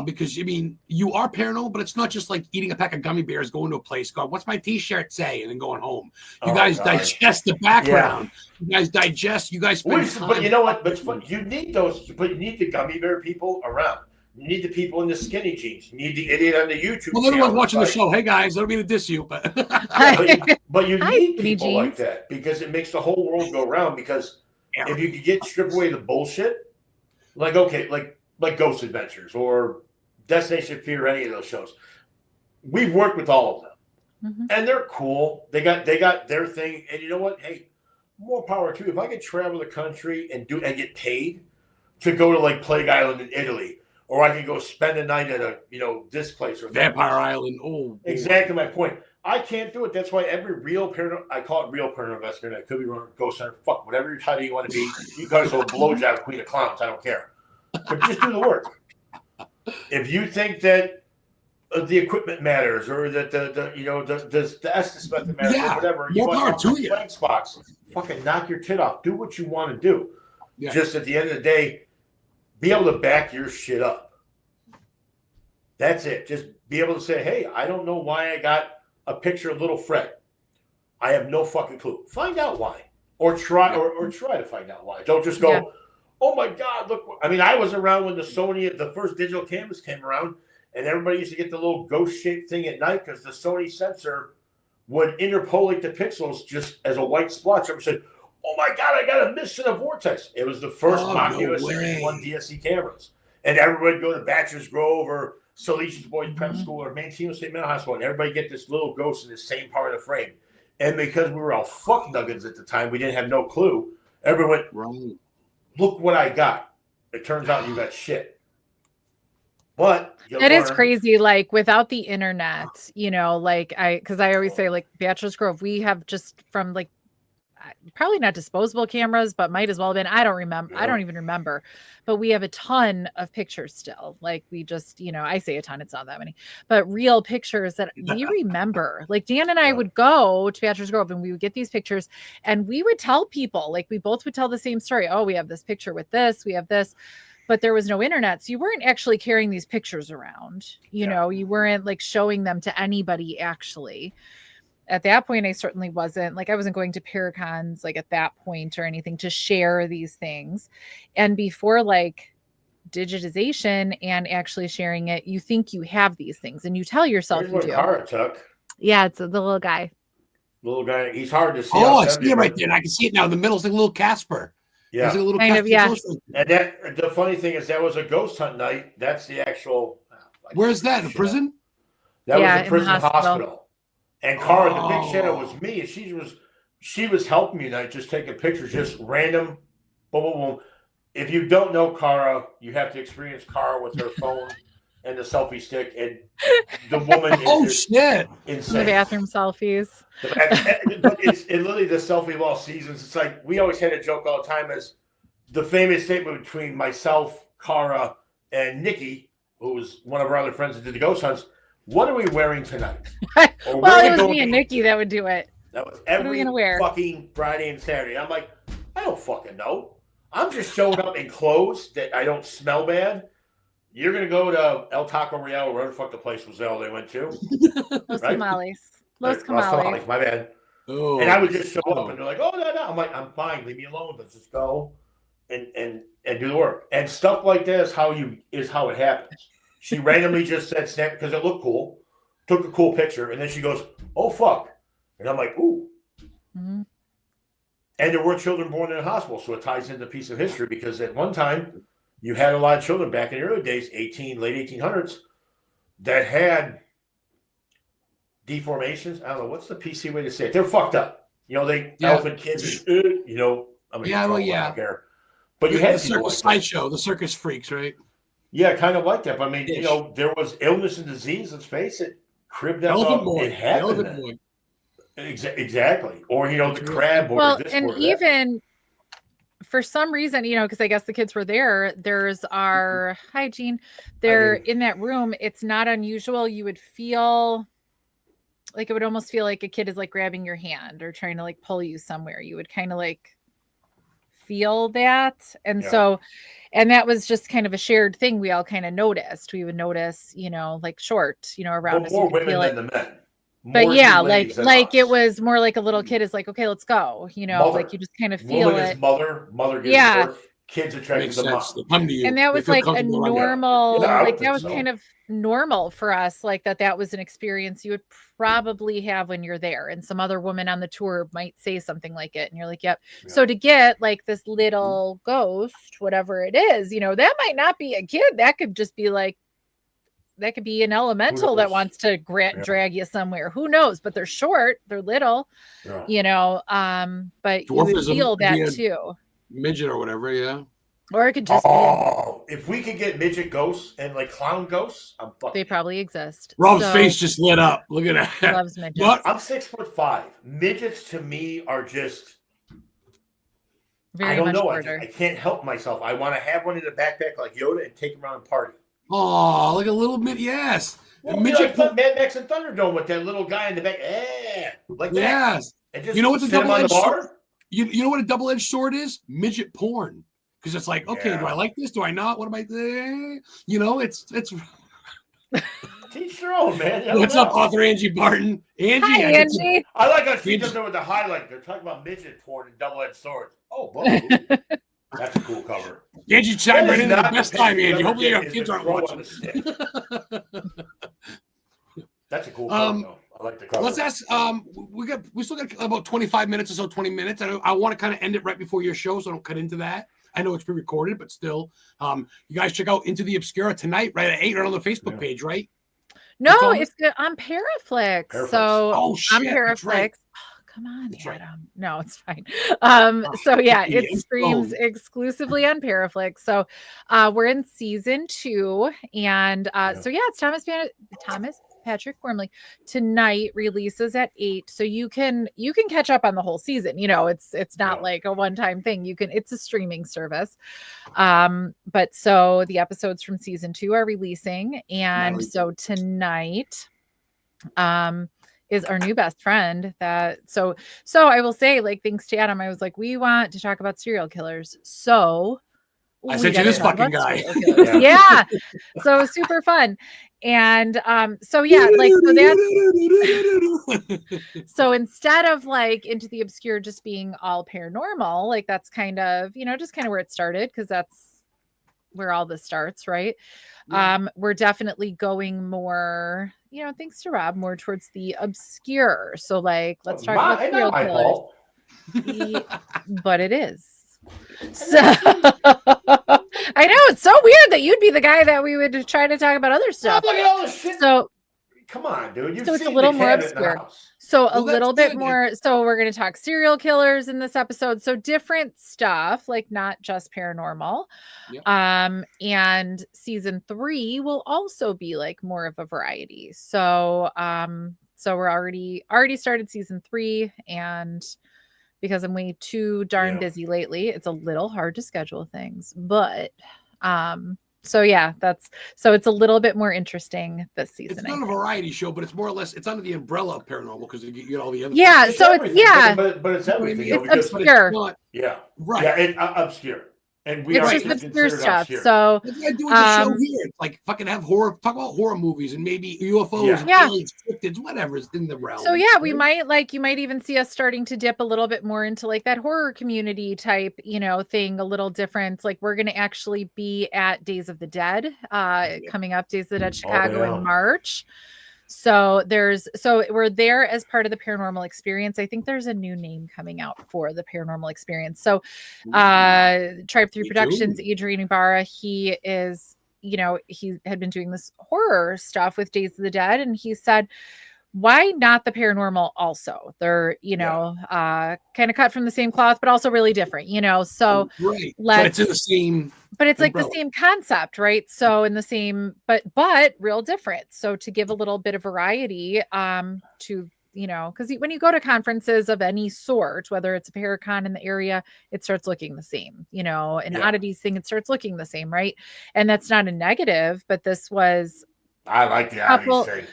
because I mean, you are paranormal, but it's not just like eating a pack of gummy bears, going to a place, going, "What's my T-shirt say?" and then going home. You guys digest the background. You guys digest. You guys spend time. But you know what? But you need those. But you need the gummy bear people around. You need the people in the skinny jeans. You need the idiot on the YouTube. Well, everyone's watching the show. Hey guys, I don't mean to diss you, but but you need people like that because it makes the whole world go round. Because if you could strip away the bullshit, like Ghost Adventures or Destination Fear, any of those shows, we've worked with all of them, and they're cool. They got their thing, and you know what? Hey, more power to you. If I could travel the country and get paid to go to like Plague Island in Italy. Or I can go spend a night at this place or Vampire Island. Oh, exactly my point. I can't do it. That's why every real paranormal, I call it real paranormal investigator. It could be wrong, ghost hunter. Fuck, whatever your title you want to be. You guys will blowjob Queen of Clowns. I don't care. But just do the work. If you think that the equipment matters or that the Estes method matters or whatever, you want to blank spots. Fucking knock your tit off. Do what you want to do. Yeah. Just at the end of the day, be able to back your shit up. That's it. Just be able to say, hey, I don't know why I got a picture of little Fred. I have no fucking clue. Find out why. Or try to find out why. Don't just go, oh my God, look. I mean, I was around when the first digital cameras came around, and everybody used to get the little ghost-shaped thing at night because the Sony sensor would interpolate the pixels just as a white splotch. Everybody said, oh my God, I got a mist in a vortex. It was the first Mach-U Series 1 DSC cameras. And everybody would go to Bachelor's Grove or Salesia's Boys Prep School or Mantino State Mental Hospital, and everybody get this little ghost in the same part of the frame. And because we were all fuck nuggets at the time, we didn't have no clue. Everyone went, look what I got. It turns out you got shit. But that is crazy. Like without the internet, because I always say like Bachelor's Grove, we have just from like, probably not disposable cameras, but might as well have been. I don't remember. I don't even remember. But we have a ton of pictures still. Like we just, I say a ton, it's not that many, but real pictures that we remember. Like Dan and I would go to Bachelor's Grove and we would get these pictures and we would tell people, like we both would tell the same story. Oh, we have this picture with this, we have this. But there was no internet. So you weren't actually carrying these pictures around. You weren't like showing them to anybody actually. at that point, I certainly wasn't like, I wasn't going to Paracons like at that point or anything to share these things. And before like digitization and actually sharing it, you think you have these things and you tell yourself Here's you what do. Cara took. Yeah, it's the little guy. Little guy. He's hard to see. Oh, I outside see it right but- there. And I can see it now in the middle. It's like a little Casper. Yeah. It's like a little Kind of, Casper yeah. ghost hunt. And that the funny thing is that was a ghost hunt night. That's the actual. Where's that? In the prison? That Yeah, was in a the prison hospital. hospital. And Cara, the big Oh. shadow was me, and she was helping me tonight, just taking pictures, just random. Boom, boom, boom. If you don't know Cara, you have to experience Cara with her phone and the selfie stick, and the woman Oh, is shit. In insane. the bathroom selfies. But it's literally the selfie of all seasons. It's like we always had a joke all the time as the famous statement between myself, Cara, and Nikki, who was one of our other friends that did the ghost hunts. What are we wearing tonight? Or Well, where are we it was going me and to- Nikki that would do it. That was are we every gonna wear? fucking Friday and Saturday. I'm like, I don't fucking know. I'm just showing up in clothes that I don't smell bad. You're gonna go to El Taco Real, or wherever the fuck the place was they went to. Los Right? Tamales. Los Right, Los Tamales. Tamales, my bad. Oh, And I would just show up and they're like, oh no. I'm like, I'm fine, leave me alone. Let's just go and do the work. And stuff like that is how it happens. She randomly just said snap because it looked cool, took a cool picture, and then she goes, oh fuck. And I'm like, ooh. Mhm. And there were children born in a hospital, so it ties into a piece of history because at one time you had a lot of children back in the early days, late 1800s, that had deformations. I don't know what's the PC way to say it. They're fucked up. You know, elephant kids. You know, I mean, Yeah, well, I yeah. don't care. But you had the people circus like that. sideshow, the circus freaks, right? Yeah, kind of like that. But I mean, Ish. you know, there was illness and disease. Let's face it, cribbed up. Elephant boy. It happened. Elephant boy. Exactly. Or you know, the crab. Or Well, this and or that. even for some reason, you know, because I guess the kids were there, there's our hygiene. They're Hygiene. in that room. It's not unusual. You would feel like it would almost feel like a kid is like grabbing your hand or trying to like pull you somewhere. You would kind of like feel that. And Yeah. so, and that was just kind of a shared thing we all kind of noticed. We would notice, you know, like short, you know, around But us. more You could women feel it. than the men. But More yeah, two ladies than like it us. was more like a little kid is like, okay, let's go. You know, Mother. like you just kind of feel Woman it. is mother gives Yeah. birth, kids attracted Makes to mom. sense. They come to you. And that They was feel like a comfortable around you. normal, Yeah, I would like that think was so. kind of normal for us. Like that was an experience you would probably have when you're there. And some other woman on the tour might say something like it. And you're like, yep. Yeah. So to get like this little ghost, whatever it is, you know, that might not be a kid. That could just be like, that could be an elemental that knows? wants to Yeah. drag you somewhere. Who knows? But they're short, they're little, Yeah. you know. But you would Dwarfism feel would be that a- too. Midget or whatever, yeah. Or it could just Oh, if we could get midget ghosts and like clown ghosts, I'm be, fucking. they probably exist. Rob's So, face just lit up. Look at he that. loves midgets. What? I'm 6'5". Midgets to me are just. Very I don't much know. shorter. I can't help myself. I want to have one in the backpack like Yoda and take him around and party. Oh, like a little bit, yes. Well, Midget like Mad Max and Thunderdome with that little guy in the back. Like that. Yes. And just You know what's a sit him on the double-edged bar? You know what a double-edged sword is? Midget porn. Because it's like, okay, Yeah. do I like this? Do I not? What am I? You know, it's. Teach their own, man. You What's don't up, know. author Angie Barton? Angie, Hi, I get to- Angie. I like how she Midget- does it with the highlight. They're talking about midget porn and double-edged swords. Oh, whoa. That's a cool cover. Angie chimed That right is into the not best the time, picture Angie. you Hopefully ever your get kids is aren't the crow watching. on the stick. That's a cool cover, though. I like the cover. Let's ask. We still got about 25 minutes or so, 20 minutes. I want to kind of end it right before your show, so I don't cut into that. I know it's pre-recorded, but still, you guys check out Into the Obscura tonight, right at 8, right on the Facebook page, right? No, on it's good on Paraflix. Paraflix. So Oh on shit! Paraflix. That's right. Oh, come on, That's right. Adam. No, it's fine. So yeah, yeah, it it's streams phone. exclusively on Paraflix. So we're in season 2, and so yeah, it's Thomas Patrick Gormley tonight releases at 8, so you can catch up on the whole season. You know, it's not like a one-time thing. It's a streaming service. But so the episodes from season 2 are releasing, and Natalie. so tonight is our new best friend. So I will say, like, thanks to Adam, I was like, we want to talk about serial killers, so I we sent you gotta this talk fucking about guy. serial killers. Yeah. So super fun. And so yeah, like so that's so instead of like Into the Obscure just being all paranormal, like that's kind of, just kind of where it started, because that's where all this starts, right? Yeah. We're definitely going more, thanks to Rob, more towards the obscure. So like let's talk about serial my killers. fault. But it is. So I know it's so weird that you'd be the guy that we would try to talk about other stuff. Look at all this shit. So Come on, dude. You've so it's a seen little the more cabinet in the obscure. house. So a Well, that's little bit good. more. So we're going to talk serial killers in this episode. So different stuff, like not just paranormal. Yep. And season 3 will also be like more of a variety. So so we're already started season 3, and because I'm way too darn busy lately, it's a little hard to schedule things. But so yeah, so it's a little bit more interesting this season. It's not a variety show, but it's more or less it's under the umbrella of paranormal because you get all the other. Yeah, stuff. so it's everything, but it's everything. It's because- obscure. Not, Yeah, right. yeah, and obscure, and we It's are just considered obscure stuff. obscure. So That's what I do with the show Um, here. It's like fucking have talk about horror movies and maybe UFOs, Yeah. and Yeah. aliens, cryptids, whatever is in the realm. So yeah, you might even see us starting to dip a little bit more into like that horror community type, thing, a little different. Like we're going to actually be at Days of the Dead, coming up, Days of the Dead Chicago yeah. in March. So we're there as part of the Paranormal Experience. I think there's a new name coming out for the Paranormal Experience. So Tribe 3 Me Productions, too. Adrian Ibarra, he is, he had been doing this horror stuff with Days of the Dead, and he said, why not the paranormal also? They're, kind of cut from the same cloth, but also really different, so right. But it's in the same. but it's like umbrella. the same concept, right? So in the same, but real different. So to give a little bit of variety, to, because when you go to conferences of any sort, whether it's a Paracon in the area, it starts looking the same, an oddities thing, it starts looking the same, right? And that's not a negative, but this was I like the oddities thing.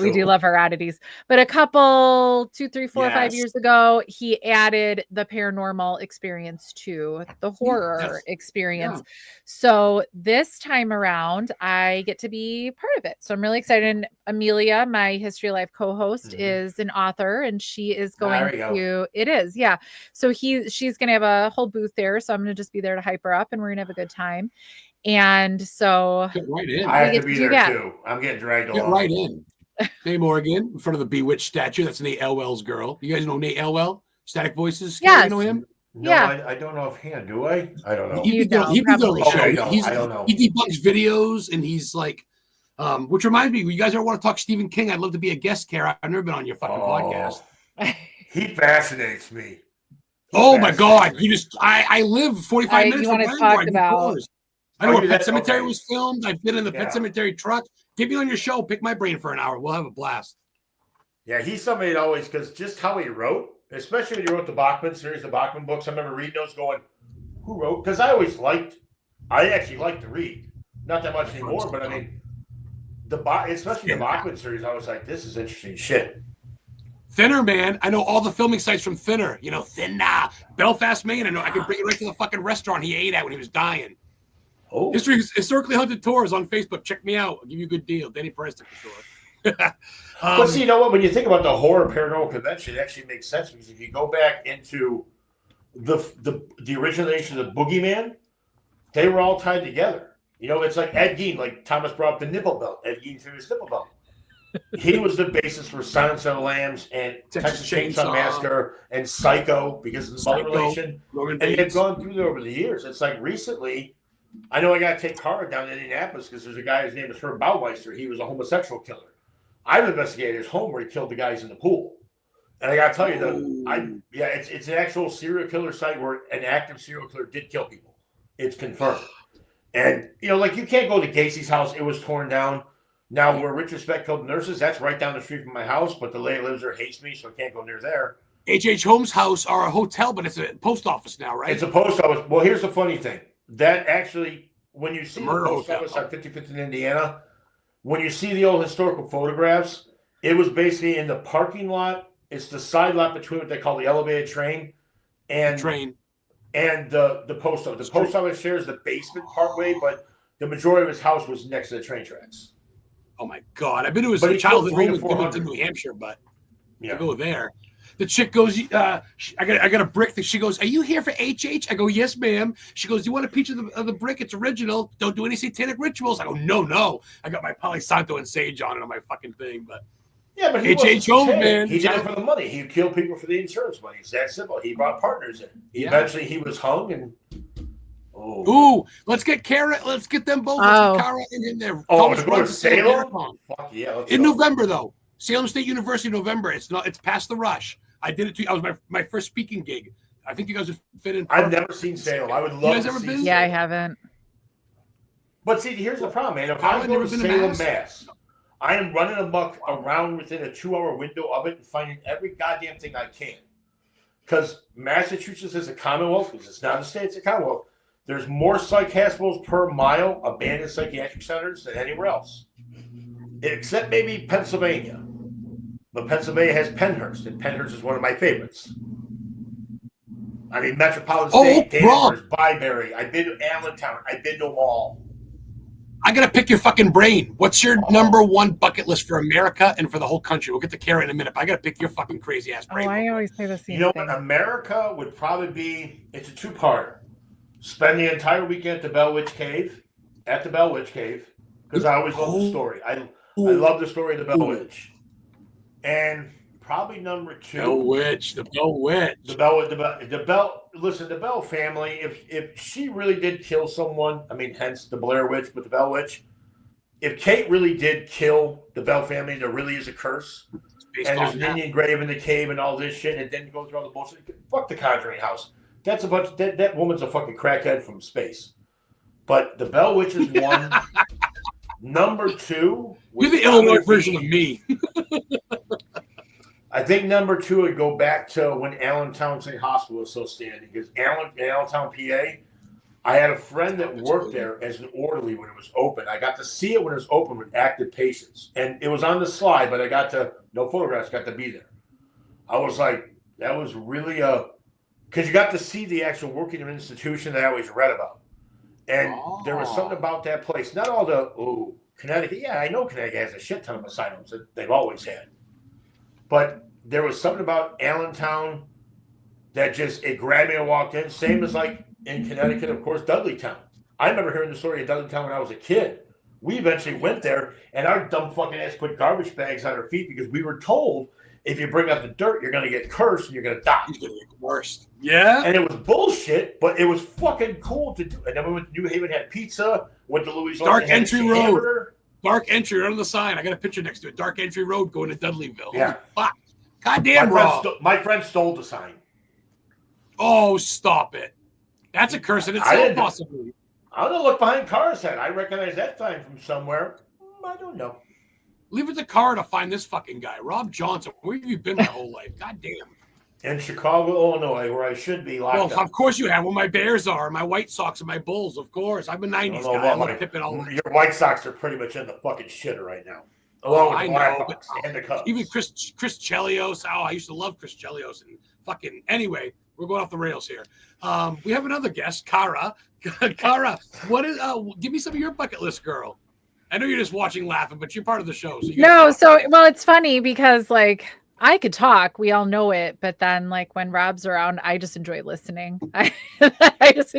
we do love our oddities, but a couple 2, 3, 4, 5 years ago, he added the paranormal experience to the horror experience. Yeah. So this time around, I get to be part of it. So I'm really excited. And Amelia, my History of Life co-host, is an author, and she is going to. It is, yeah. So she's going to have a whole booth there. So I'm going to just be there to hype her up, and we're going to have a good time. And so Get right in. I have to be there too. I'm getting dragged along. Get right in. Hey, Morgan, in front of the Bewitched statue. That's Nate Elwell's girl. You guys know Nate Elwell? Static Voices? Yes. You know him? No, Yeah. I don't know offhand. Do I? I don't know. He'd be on the show. I don't know. He debunks videos, and he's like, which reminds me, you guys ever want to talk Stephen King? I'd love to be a guest, Kara. I've never been on your fucking podcast. He fascinates me. Oh my God. I live 45 minutes you from want to Langford. talk about I know where Pet that? Cemetery Okay. was filmed. I've been in the Pet Cemetery truck. Get me on your show. Pick my brain for an hour. We'll have a blast. Yeah, he's somebody that always, because just how he wrote, especially when he wrote the Bachman series, the Bachman books, I remember reading those going, who wrote? Because I actually liked to read. Not that much anymore, but I mean, especially the Bachman series, I was like, this is interesting shit. Thinner, man. I know all the filming sites from Thinner. Thinner. Belfast, Maine. I know I can bring you right to the fucking restaurant he ate at when he was dying. Oh. Historically Hunted Tours on Facebook. Check me out. I'll give you a good deal. Danny Perez took the tour. But see, you know what? When you think about the horror paranormal convention, it actually makes sense because if you go back into the origination of the Boogeyman, they were all tied together. It's like Ed Gein, like Thomas brought up the nipple belt. Ed Gein threw his nipple belt. He was the basis for Silence of the Lambs and Texas Chainsaw Massacre and Psycho because of the mother relation. And they've gone through there over the years. It's like recently, I know I got to take Cara down to Indianapolis because there's a guy, his name is Herb Baumeister. He was a homosexual killer. I've investigated his home where he killed the guys in the pool. And I got to tell you, it's an actual serial killer site where an active serial killer did kill people. It's confirmed. And, like you can't go to Gacy's house. It was torn down. Now, where Richard Speck killed nurses, that's right down the street from my house, but the lady lives there, hates me, so I can't go near there. H.H. Holmes' house are a hotel, but it's a post office now, right? It's a post office. Well, here's the funny thing. That actually, when you see the post hotel. office on 55th in Indiana, when you see the old historical photographs, it was basically in the parking lot. It's the side lot between what they call the elevated train and the post office. The post office shares the basement partway, but the majority of his house was next to the train tracks. Oh my God. I've been to his But he childhood killed home in 300 to Binghamton, 400. New Hampshire, but Yeah. to go there. The chick goes, I got a brick. She goes, are you here for HH? I go, yes, ma'am. She goes, do you want a piece of the brick? It's original. Don't do any satanic rituals. I go, no. I got my Palo Santo and sage on it on my fucking thing, but Yeah, but he HH wasn't home, chained. man. He did it for the money. He killed people for the insurance money. It's that simple. He brought partners in. Yeah. Eventually, he was hung and. Ooh, let's get Kara. Let's get them both. Let's get Kara and him there. Oh, Thomas to go to runs the Salem Salem? Marathon. Fuck yeah. Let's In go. November, though. Salem State University, November. It's past the rush. I did it too. I was my first speaking gig. I think you guys would fit in. I've never seen Salem. I would love guys to ever see been? Salem. Yeah, I haven't. But see, here's the problem, man. If I've I go never to been to Salem, Mass. Mass, I am running amok around within a 2-hour window of it and finding every goddamn thing I can. Because Massachusetts is a commonwealth, because it's not a state, it's a commonwealth. There's more psych hospitals per mile, abandoned psychiatric centers, than anywhere else. Except maybe Pennsylvania. But Pennsylvania has Pennhurst, and Pennhurst is one of my favorites. I mean, Metropolitan State, Danvers, Byberry. I've been to Allentown. I've been to them all. I gotta pick your fucking brain. What's your number one bucket list for America and for the whole country? We'll get to Kara in a minute, but I gotta pick your fucking crazy ass brain. Oh, I always say the same You know thing. what? America would probably be, it's a 2-parter. Spend the entire weekend at the Bell Witch Cave, because I always love the story. I love the story of the Bell Witch. And probably number 2. The Witch. The Bell. Listen, the Bell family. If she really did kill someone, I mean, hence the Blair Witch, but the Bell Witch. If Kate really did kill the Bell family, there really is a curse, and there's an Indian grave in the cave and all this shit, and it then goes through all the bullshit. Fuck the Conjuring house. That's a bunch. That woman's a fucking crackhead from space. But the Bell Witch is one. Number 2. You're the Illinois version of me. I think number 2 would go back to when Allentown State Hospital was so standing. Because Allentown, PA, I had a friend that worked there as an orderly when it was open. I got to see it when it was open with active patients. And it was on the slide, but no photographs, got to be there. I was like, that was really because you got to see the actual working of an institution that I always read about. And there was something about that place. Not all Connecticut. Yeah, I know Connecticut has a shit ton of asylums that they've always had. But there was something about Allentown that it grabbed me and walked in. Same as like in Connecticut, of course, Dudleytown. I remember hearing the story of Dudleytown when I was a kid. We eventually went there, and our dumb fucking ass put garbage bags on our feet because we were told if you bring up the dirt, you're going to get cursed and you're going to die. You're going to get worse. Yeah. And it was bullshit, but it was fucking cool to do. And then we went to New Haven, had pizza, went to Louis. Dark Entry Road. Dark Entry right on the sign. I got a picture next to it. Dark Entry Road going to Dudleyville. Yeah. Fuck. Goddamn, Rob. My friend stole the sign. Oh, stop it. That's a curse in itself, possibly. I don't look behind Cara's head. I recognize that sign from somewhere. I don't know. Leave it to Cara to find this fucking guy. Rob Johnson. Where have you been my whole life? Goddamn. In Chicago, Illinois, where I should be locked up. Of course you have. Where my Bears are, my White Sox, and my Bulls, of course. I'm a 90s guy. I love Pippen all your White Sox are pretty much in the fucking shitter right now. Along with the Blackhawks and the Cubs. Even Chris Chelios. Oh, I used to love Chris Chelios. And fucking, anyway, we're going off the rails here. We have another guest, Cara. Cara, give me some of your bucket list, girl. I know you're just watching laughing, but you're part of the show. So it's funny because like I could talk, we all know it, but then like when Rob's around, I just enjoy listening. I love it. I just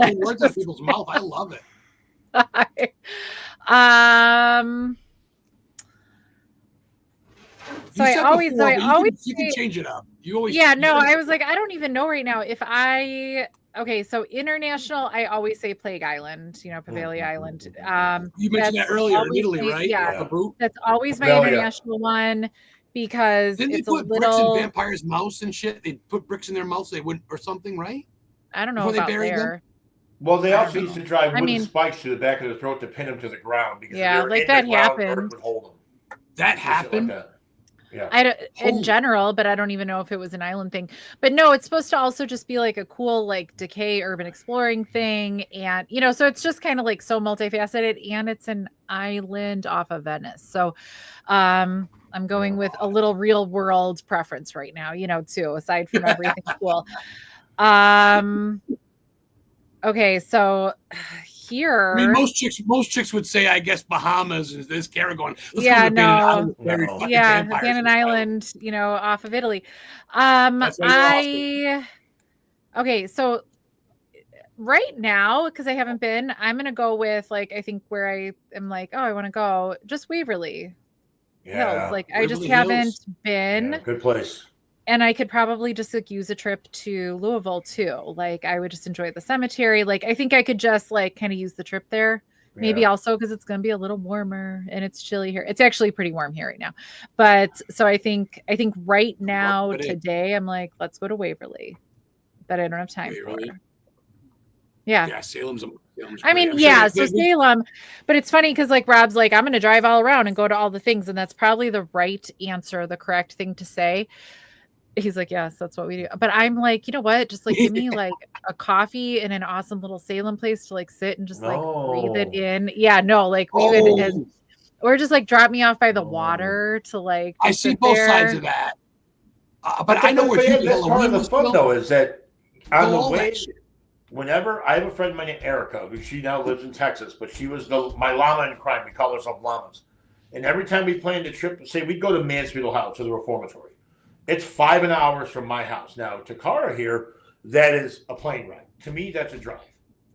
put words out of people's mouth. I love it. So I always you can change it up. You always I was like, I don't even know right now so international, I always say Plague Island, Poveglia Island. You mentioned that earlier in Italy, right? Yeah, that's always my international one because didn't it's they put bricks in vampires' mouths and shit? They put bricks in their mouths, they wouldn't, or something, right? I don't know about there. Well, they also used to drive wooden spikes to the back of the throat to pin them to the ground because that happened. Would hold them. That happened. Yeah. In general, but I don't even know if it was an island thing. But no, it's supposed to also just be like a cool like decay urban exploring thing, and so it's just kind of like so multifaceted, and it's an island off of Venice. So, I'm going with a little real world preference right now, too, aside from everything cool. Okay, so here. I mean, most chicks would say, I guess Bahamas is this Kara going. Let's Yeah, go to Abandoned no. Island, very fucking Yeah, vampires Abandoned in this Island, you know, off of Italy. That's why you're Okay, so right now, because I haven't been, I'm gonna go with like I think where I am like, oh, I want to go just Waverly Hills. Like I just Waverly haven't Hills. been. Yeah, good place. And I could probably just like use a trip to Louisville too. Like I would just enjoy the cemetery. Like I think I could just like kind of use the trip there. Maybe Yeah. also because it's going to be a little warmer and it's chilly here. It's actually pretty warm here right now. But so I think right now today I'm like, let's go to Waverly. But I don't have time Waverly. for. Yeah. Yeah, Salem's I mean, yeah, so Salem, but it's funny because like Rob's like, I'm going to drive all around and go to all the things. And that's probably the right answer, the correct thing to say. He's like, yes, that's what we do. But I'm like, you know what? Just like give me like a coffee in an awesome little Salem place to like sit and just like breathe it in. Yeah, no, like we would, or just like drop me off by the water to like. I see both sides of that. But I know where that's part of the fun though is that on the way, whenever I have a friend of mine named Erica, who she now lives in Texas, but she was my llama in crime. We call ourselves llamas. And every time we planned a trip, say we'd go to Mansfield House to the reformatory. It's 5 hours from my house. Now, to Cara here, that is a plane ride. To me, that's a drive.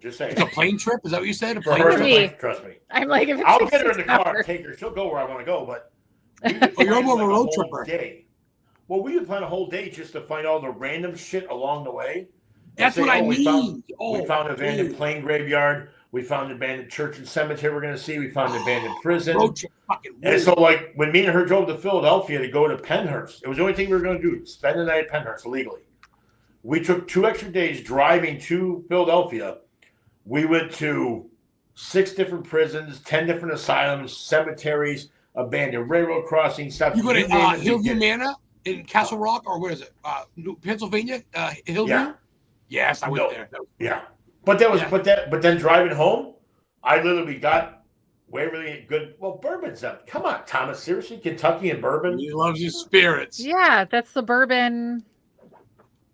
Just saying. It's a plane trip? Is that what you said? A For plane her, trip? trust me. I'm like, if it's I'll like get her in the car hours. and take her. She'll go where I want to go, but You're more of a road tripper. Day. Well, we would plan a whole day just to find all the random shit along the way. That's what I mean. We found an abandoned plane graveyard. We found an abandoned church and cemetery we're going to see. We found an abandoned prison. Road trip fucking and so, like, when me and her drove to Philadelphia to go to Pennhurst, it was the only thing we were going to do, spend the night at Pennhurst illegally. We took 2 extra days driving to Philadelphia. We went to 6 different prisons, 10 different asylums, cemeteries, abandoned railroad crossings, stuff. You go to Hillview Manor in Castle Rock, or where is it? Pennsylvania? Hillview? Yeah. Yes, I went there. Yeah. But that was but then driving home, I literally got Waverly good. Well, bourbon's up. Come on, Thomas. Seriously, Kentucky and bourbon. He loves his spirits. Yeah, that's the bourbon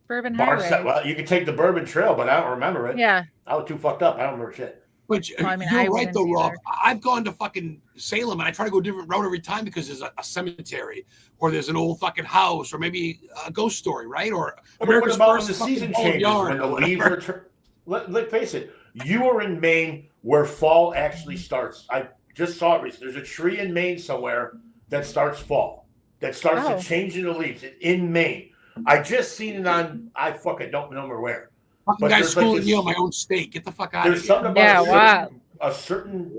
highway. Well, you can take the bourbon trail, but I don't remember it. Yeah. I was too fucked up. I don't remember shit. But well, I mean, you're right though, Rob. I've gone to fucking Salem and I try to go a different route every time because there's a cemetery or there's an old fucking house or maybe a ghost story, right? Or America's first first the season fucking changes yarn when the or leaves whatever. are. Let's face it. You are in Maine where fall actually starts. I just saw it recently. There's a tree in Maine somewhere that starts fall. That starts to change in the leaves in Maine. I just seen it on. I fucking don't remember where. Fucking guy schooling you on my own state. Get the fuck out of here. There's something about a certain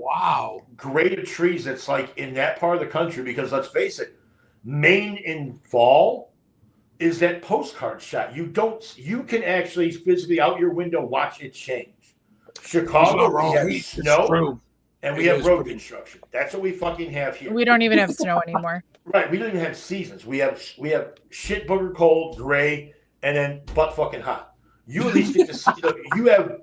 grade of trees that's like in that part of the country because let's face it, Maine in fall is that postcard shot. You can actually physically out your window watch it change. Chicago, we have snow and we have road construction. That's what we fucking have here. We don't even have snow anymore. Right, we don't even have seasons. We have shit booger cold, gray, and then butt fucking hot. You at least get to see. You have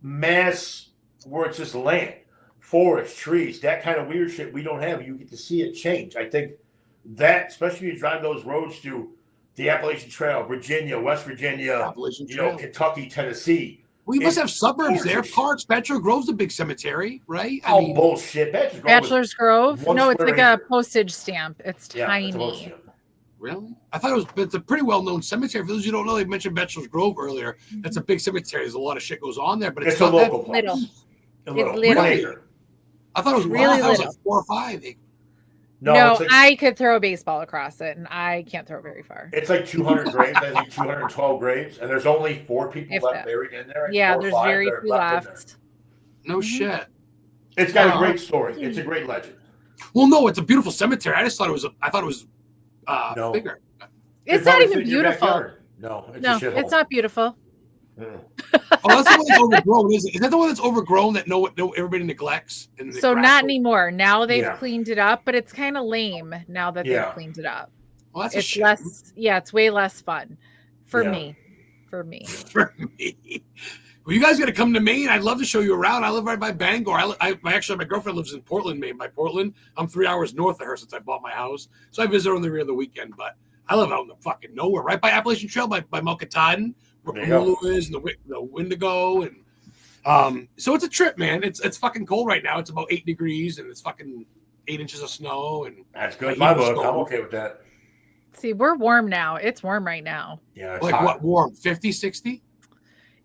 mass where it's just land, forest, trees, that kind of weird shit we don't have. You get to see it change. I think that, especially when you drive those roads through the Appalachian Trail, Virginia, West Virginia, Kentucky, Tennessee. Well, you must have suburbs there. Parks, Bachelor Grove's a big cemetery, right? I mean, bullshit. Bachelor's Grove? No, it's like a postage stamp. It's tiny. Really? I thought it's a pretty well-known cemetery. For those who don't know, they mentioned Bachelor's Grove earlier. That's a big cemetery. There's a lot of shit goes on there, but it's a local place. Little. It's little. I thought it was really little. Like 4 or 5. No, I could throw a baseball across it, and I can't throw it very far. It's like 200 graves. I think 212 graves, and there's only 4 people left buried in there. Yeah, there's very few left. No shit. It's got a great story. It's a great legend. Well, no, it's a beautiful cemetery. I just thought it was. Bigger. It's not even beautiful. No, it's not beautiful. That's the one that's overgrown, is it? Is that the one that's overgrown that everybody neglects? So not anymore. Now they've cleaned it up, but it's kind of lame now that they've cleaned it up. Well, that's it's less. Yeah, it's way less fun for me. For me. Well, you guys got to come to Maine. I'd love to show you around. I live right by Bangor. Actually, my girlfriend lives in Portland, Maine. By Portland, I'm 3 hours north of her since I bought my house. So I visit her on the weekend. But I live out in the fucking nowhere, right by Appalachian Trail, by Mount Katahdin, where Pomulu is, and the Wendigo, and So it's a trip, man. It's fucking cold right now. It's about 8 degrees and it's fucking 8 inches of snow. And That's good in my book. I'm okay with that. See, we're warm now. It's warm right now. Yeah, it's like hot. what, warm? 50, 60?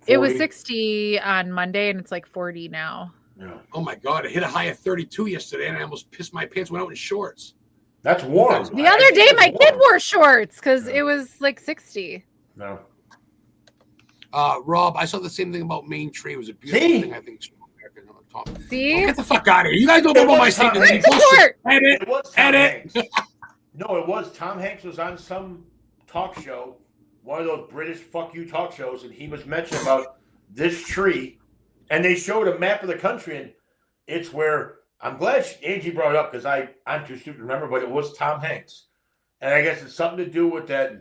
It was 40. 60 on Monday and it's like 40 now. Yeah. Oh my God. I hit a high of 32 yesterday and I almost pissed my pants, went out in shorts. That's warm. The other day, my kid wore shorts because it was like 60. No. Rob, I saw the same thing about Main Tree. It was a beautiful thing, I think. See? Oh, get the fuck out of here. You guys don't know about my statement. Short. Edit. It was Tom Edit. Hanks. No, it was. Tom Hanks was on some talk show, one of those British fuck you talk shows, and he was mentioning about this tree, and they showed a map of the country, and it's where, I'm glad Angie brought it up because I'm too stupid to remember, but it was Tom Hanks. And I guess it's something to do with that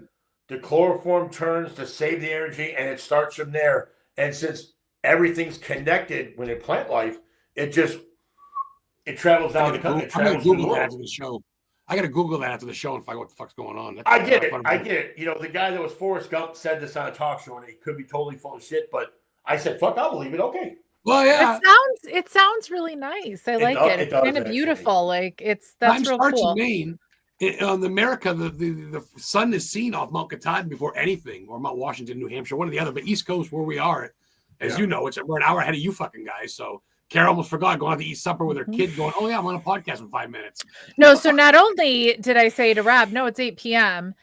the chloroform turns to save the energy, and it starts from there. And since everything's connected when they plant life, it travels down the country. I'm going to Google that after the show. I got to Google that after the show and find out what the fuck's going on. I get it. You know, the guy that was Forrest Gump said this on a talk show, and he could be totally full of shit, but I said, fuck, I'll believe it. Okay. Well, yeah. It sounds really nice. I like it. It's kind of beautiful. Like that's real cool. In Maine. On America, the sun is seen off Mount Katahdin before anything, or Mount Washington, New Hampshire, one or the other. But East Coast, where we are, as you know, we're an hour ahead of you fucking guys. So Kara almost forgot going out to eat supper with her kid, going, "Oh yeah, I'm on a podcast in 5 minutes." No, so not only did I say to Rob, "No, it's 8 p.m."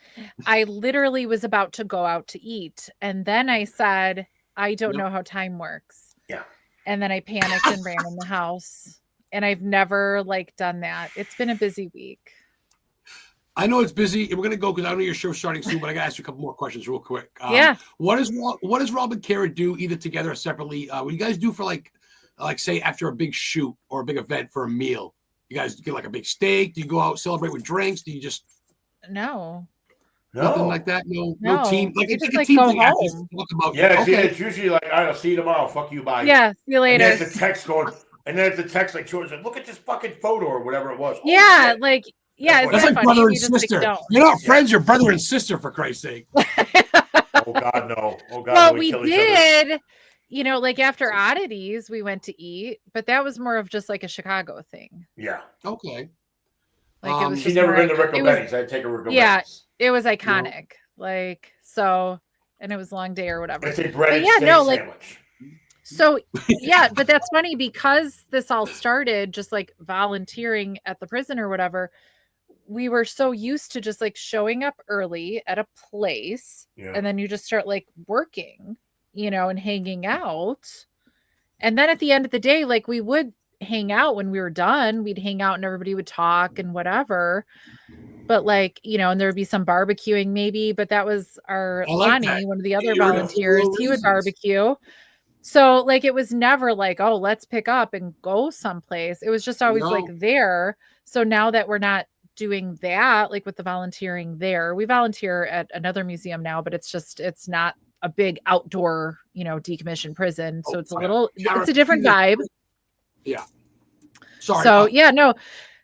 I literally was about to go out to eat, and then I said, "I don't know how time works." Yeah. And then I panicked and ran in the house, and I've never done that. It's been a busy week. I know it's busy, and we're gonna go because I know your show's starting soon. But I gotta ask you a couple more questions real quick. Yeah. What does Rob and Kara do, either together or separately? What do you guys do for like say after a big shoot or a big event for a meal? You guys get like a big steak? Do you go out celebrate with drinks? Do you just nothing like that? No team. Like it's just like a team go thing. home. It's usually like, all right, I'll see you tomorrow. Fuck you, bye. Yeah, see you later. And there's a text going, and then it's a text like George said, look at this fucking photo or whatever it was. Yeah, that's like brother and sister. You're not friends, you're brother and sister, for Christ's sake. Oh God, no. Oh God, well, we did. You know, after Oddities, we went to eat, but that was more of just like a Chicago thing. Yeah. Okay. It was she's never been to Rico Benny's. I'd take her Rico Benny's. It was iconic. And it was a long day or whatever. It's a breaded steak sandwich. So but that's funny because this all started just volunteering at the prison or whatever. We were so used to just showing up early at a place, and then you just start working, and hanging out. And then at the end of the day, we would hang out when we were done. We'd hang out and everybody would talk and whatever. But and there would be some barbecuing maybe, but that was our Lonnie, one of the other volunteers. He would barbecue. So it was never oh, let's pick up and go someplace. It was just always there. So now that we're not doing that, with the volunteering there, we volunteer at another museum now, but it's not a big outdoor, decommissioned prison. So it's a different vibe. Yeah. Sorry. So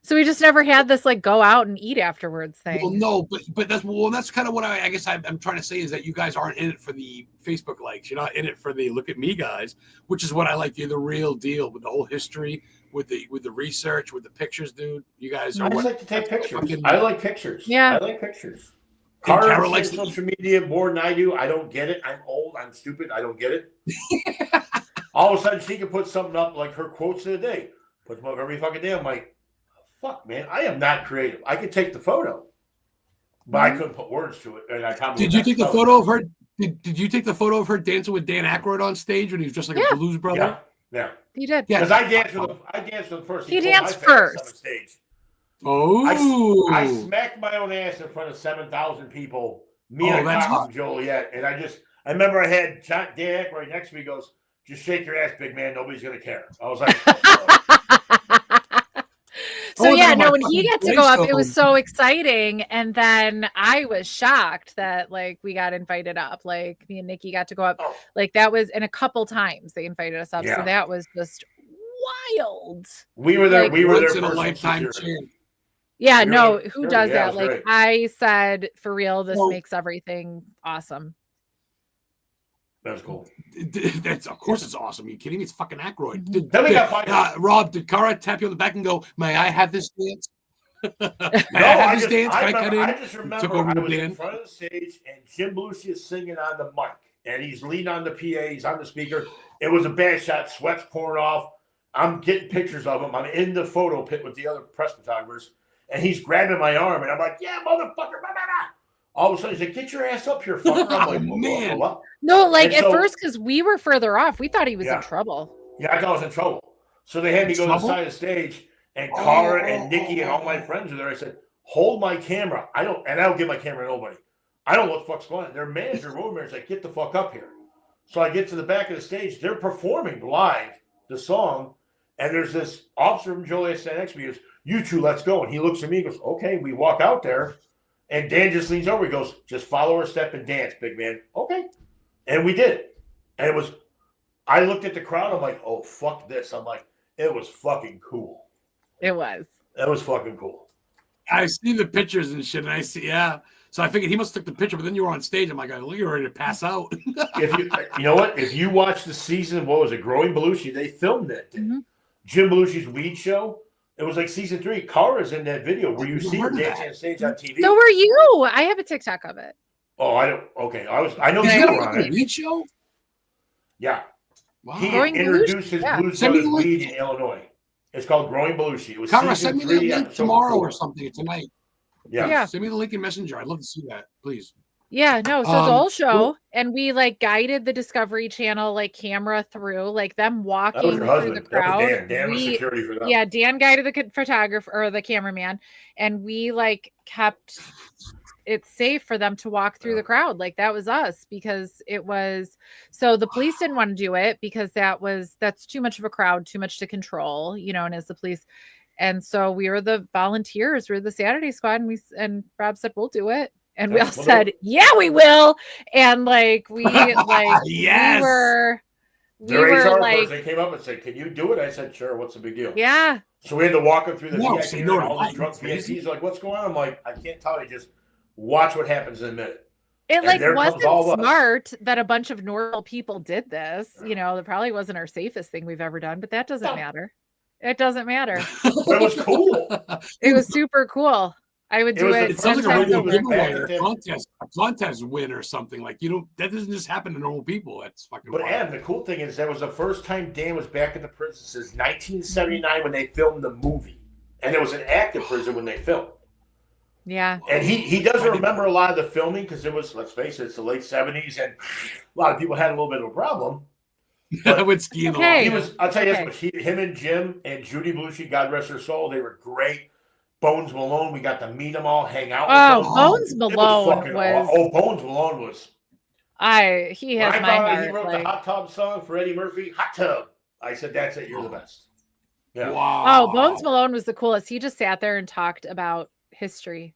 so we just never had this go out and eat afterwards thing. Well, no, but that's kind of what I guess I'm trying to say is that you guys aren't in it for the Facebook likes. You're not in it for the look at me guys, which is what I like. You're the real deal with the whole history, with the research, with the pictures, dude. You guys are. I just like to take pictures. I like pictures. Yeah, I like pictures. Carl likes social media more than I do. I don't get it. I'm old. I'm stupid. I don't get it. All of a sudden, she can put something up like her quotes of the day. Put them up every fucking day. I'm like, fuck, man, I am not creative. I could take the photo, but I couldn't put words to it. And I probably did you take the photo of her? Did you take the photo of her dancing with Dan Aykroyd on stage when he was just like a blues brother? Yeah, you did. Because I danced with him first. He danced first on stage. Oh, I smacked my own ass in front of 7,000 people. Me and Joliet, and I remember I had Dan Aykroyd next to me. Goes, just shake your ass, big man. Nobody's gonna care. I was like. So when he got to go up, it was so exciting. And then I was shocked that we got invited up. Me and Nikki got to go up. That was, and a couple times they invited us up. Yeah. So that was just wild. We were there. We were there in a lifetime. Yeah, no, who does that? Great. I said, for real, this makes everything awesome. That was cool. That's of course it's awesome. Are you kidding me? It's fucking Aykroyd. Then we got Rob, did Cara tap you on the back and go, "May I have this dance? May I No, have this dance? Can I cut in?" I just remember Took over I the was in band. front of the stage and Jim Belushi is singing on the mic and he's leaning on the PA. He's on the speaker. It was a bad shot. Sweat's pouring off. I'm getting pictures of him. I'm in the photo pit with the other press photographers and he's grabbing my arm and I'm like, "Yeah, motherfucker!" Blah, blah, blah. All of a sudden he's like, "Get your ass up here, fucker!" I'm like, Man. what? No, like And at so- first, because we were further off, we thought he was Yeah. in trouble. Yeah, I thought I was in trouble. So they had me go to the Trouble? side of the stage, and Cara and Nikki and all my friends were there. I said, "Hold my camera." I don't give my camera to nobody. I don't know what the fuck's going on. Their manager, road manager's like, "Get the fuck up here." So I get to the back of the stage. They're performing live the song, and there's this officer from Joliet standing next to me. He goes, "You two, let's go." And he looks at me and goes, "Okay." We walk out there, and Dan just leans over. He goes, "Just follow her step and dance, big man." Okay. And we did. And it was, I looked at the crowd. I'm like, "Oh, fuck this." I'm like, it was fucking cool. It was. That was fucking cool. I see the pictures and shit, and I see, yeah. So I figured he must have took the picture, but then you were on stage. I'm like, "Oh, you're ready to pass out." If you know what? If you watch the season, what was it, Growing Belushi? They filmed that. Mhm. Jim Belushi's weed show. It was like season 3. Cara's in that video where you I've see her heard of dancing that. on stage on TV. So were you. I have a TikTok of it. Oh, I don't. Okay, I know He's you got a were on fucking it. weed show. Yeah, Wow. he Growing introduced Belushi, his yeah. Blues Send me Brothers the link. weed in Illinois. It's called Growing Belushi. It was Cara, season send me 3, that link episode tomorrow 4. or something tonight. Yeah. Yeah. Send me the link in Messenger. I'd love to see that, please. Yeah, no, so it's a Um, whole show, and we like guided the Discovery Channel like camera through, like them That was walking your through husband. the That was crowd. Dan. Dan was security for them. Yeah, Dan guided the photographer or the cameraman, and we like kept it safe for them to walk through Yeah. the crowd. Like that was us because it was so the police didn't want to do it because that's too much of a crowd, too much to control, you know, and as the police. And so we were the volunteers, we were the Saturday squad, and Rob said, "We'll do it." And we all Well, said, "Yeah, we will." And like we like Yes. we Their were HR like, person came up and said, "Can you do it?" I said, "Sure. What's the big deal?" yeah. So we had to walk them through the No, VIP say and no to all the that. drunk It's crazy. VIPs. Like, "What's going on?" I'm like, "I can't tell you. Just watch what happens in a minute." It And like there comes wasn't all of us. smart that a bunch of normal people did this. You know, it probably wasn't our safest thing we've ever done, but that doesn't No. matter. It doesn't matter. But it was cool. It was super cool. I would It do was the it It sounds 10 like a times radio over. giveaway or Back then- a contest win or something. Like, you know, that doesn't just happen to normal people. That's fucking But wild. Adam, the cool thing is that was the first time Dan was back in the prison since 1979 when they filmed the movie, and it was an active prison when they filmed. Yeah. And he doesn't remember a lot of the filming because it was, let's face it, it's the late 70s, and a lot of people had a little bit of a problem. I would ski in the Okay. He lawn. was, I'll tell you Okay. this much, him and Jim and Judy Belushi, God rest her soul, they were great. Bones Malone, we got to meet them all, hang out Oh, with them. Bones It was Malone fucking was. oh, Bones Malone was. He has When I my found out heart. he wrote like- the Hot Tub song for Eddie Murphy, Hot Tub. I said, "That's it, you're the best." Yeah. Wow. Oh, Bones Malone was the coolest. He just sat there and talked about history.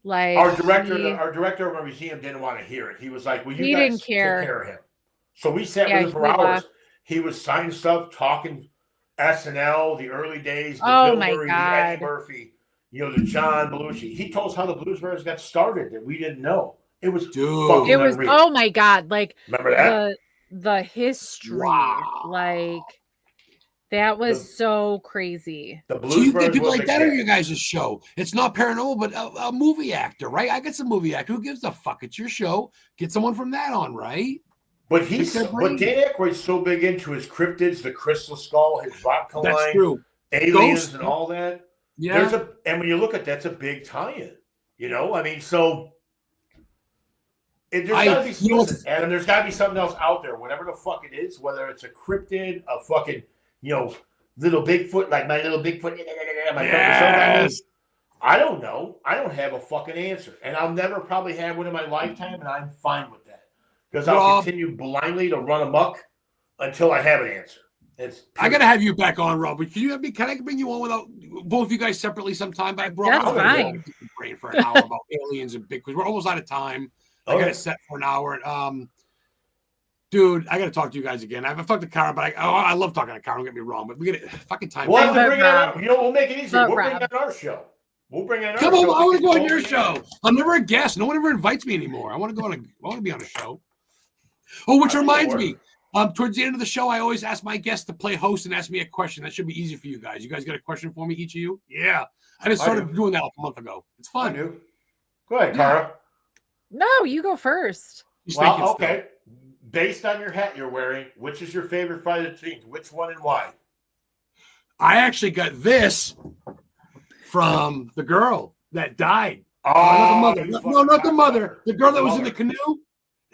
Like Our director, he- our director of our museum didn't want to hear it. He was like, "Well, you He guys didn't care. take care of him." So we sat Yeah, with him for he hours. left. He was signing stuff, talking SNL, the early days, the Oh Bill my Murray, the God. Eddie Murphy, you know, the John Belushi. He told us how the Blues Brothers got started that we didn't know. It was Dude. fucking it was unreal. oh my god, like Remember that? the history. Wow. Like that was The- so crazy. The So Blues you get Brothers people was like the that on kid. your guys' show. It's not paranormal, but a movie actor, right? I get some movie actor. Who gives a fuck? It's your show. Get someone from that on, right? But he's Pick their but brain. Dan Aykroyd's so big into his cryptids, the crystal skull, his vodka That's line, true. aliens, Ghost. and all that. Yeah. And when you look at that's a big tie-in. You know, I mean, so there's gotta be you know, listen, Adam. There's gotta be something else out there, whatever the fuck it is, whether it's a cryptid, a fucking little Bigfoot, like my little Bigfoot. My Yes. I don't know. I don't have a fucking answer, and I'll never probably have one in my lifetime, and I'm fine with that because I'll Rob. continue blindly to run amok until I have an answer. I gotta have you back on, Rob. Can you have me? Can I bring you on without both of you guys separately sometime? But bro, That's I'm gonna fine. go on a brain for an hour about aliens and big because we're almost out of time. I got Okay. it set for an hour. And, dude, I got to talk to you guys again. I haven't talked to Kara, but I love talking to Kara. Don't get me wrong, but we get fucking time. We'll have to But bring it Rob- on. We'll make it easier. but We'll bring Rob- it on our show. We'll bring it on our Come show. on, I want to go on We your can show. I'm never a guest. No one ever invites me anymore. I want to go on. I want to be on a show. Oh, which I think reminds it me, towards the end of the show, I always ask my guests to play host and ask me a question. That should be easy for you guys. You guys got a question for me, each of you? Yeah. I just started doing that like a month ago. It's I fun. do. Go ahead, Cara. No, you go first. Just thinking Well, still. okay. Based on your hat you're wearing, which is your favorite Friday the 13th? Which one and why? I actually got this from the girl that died. Oh, Not the mother. you No, not the fucking mother. cocksucker. The girl that was in mother. the canoe.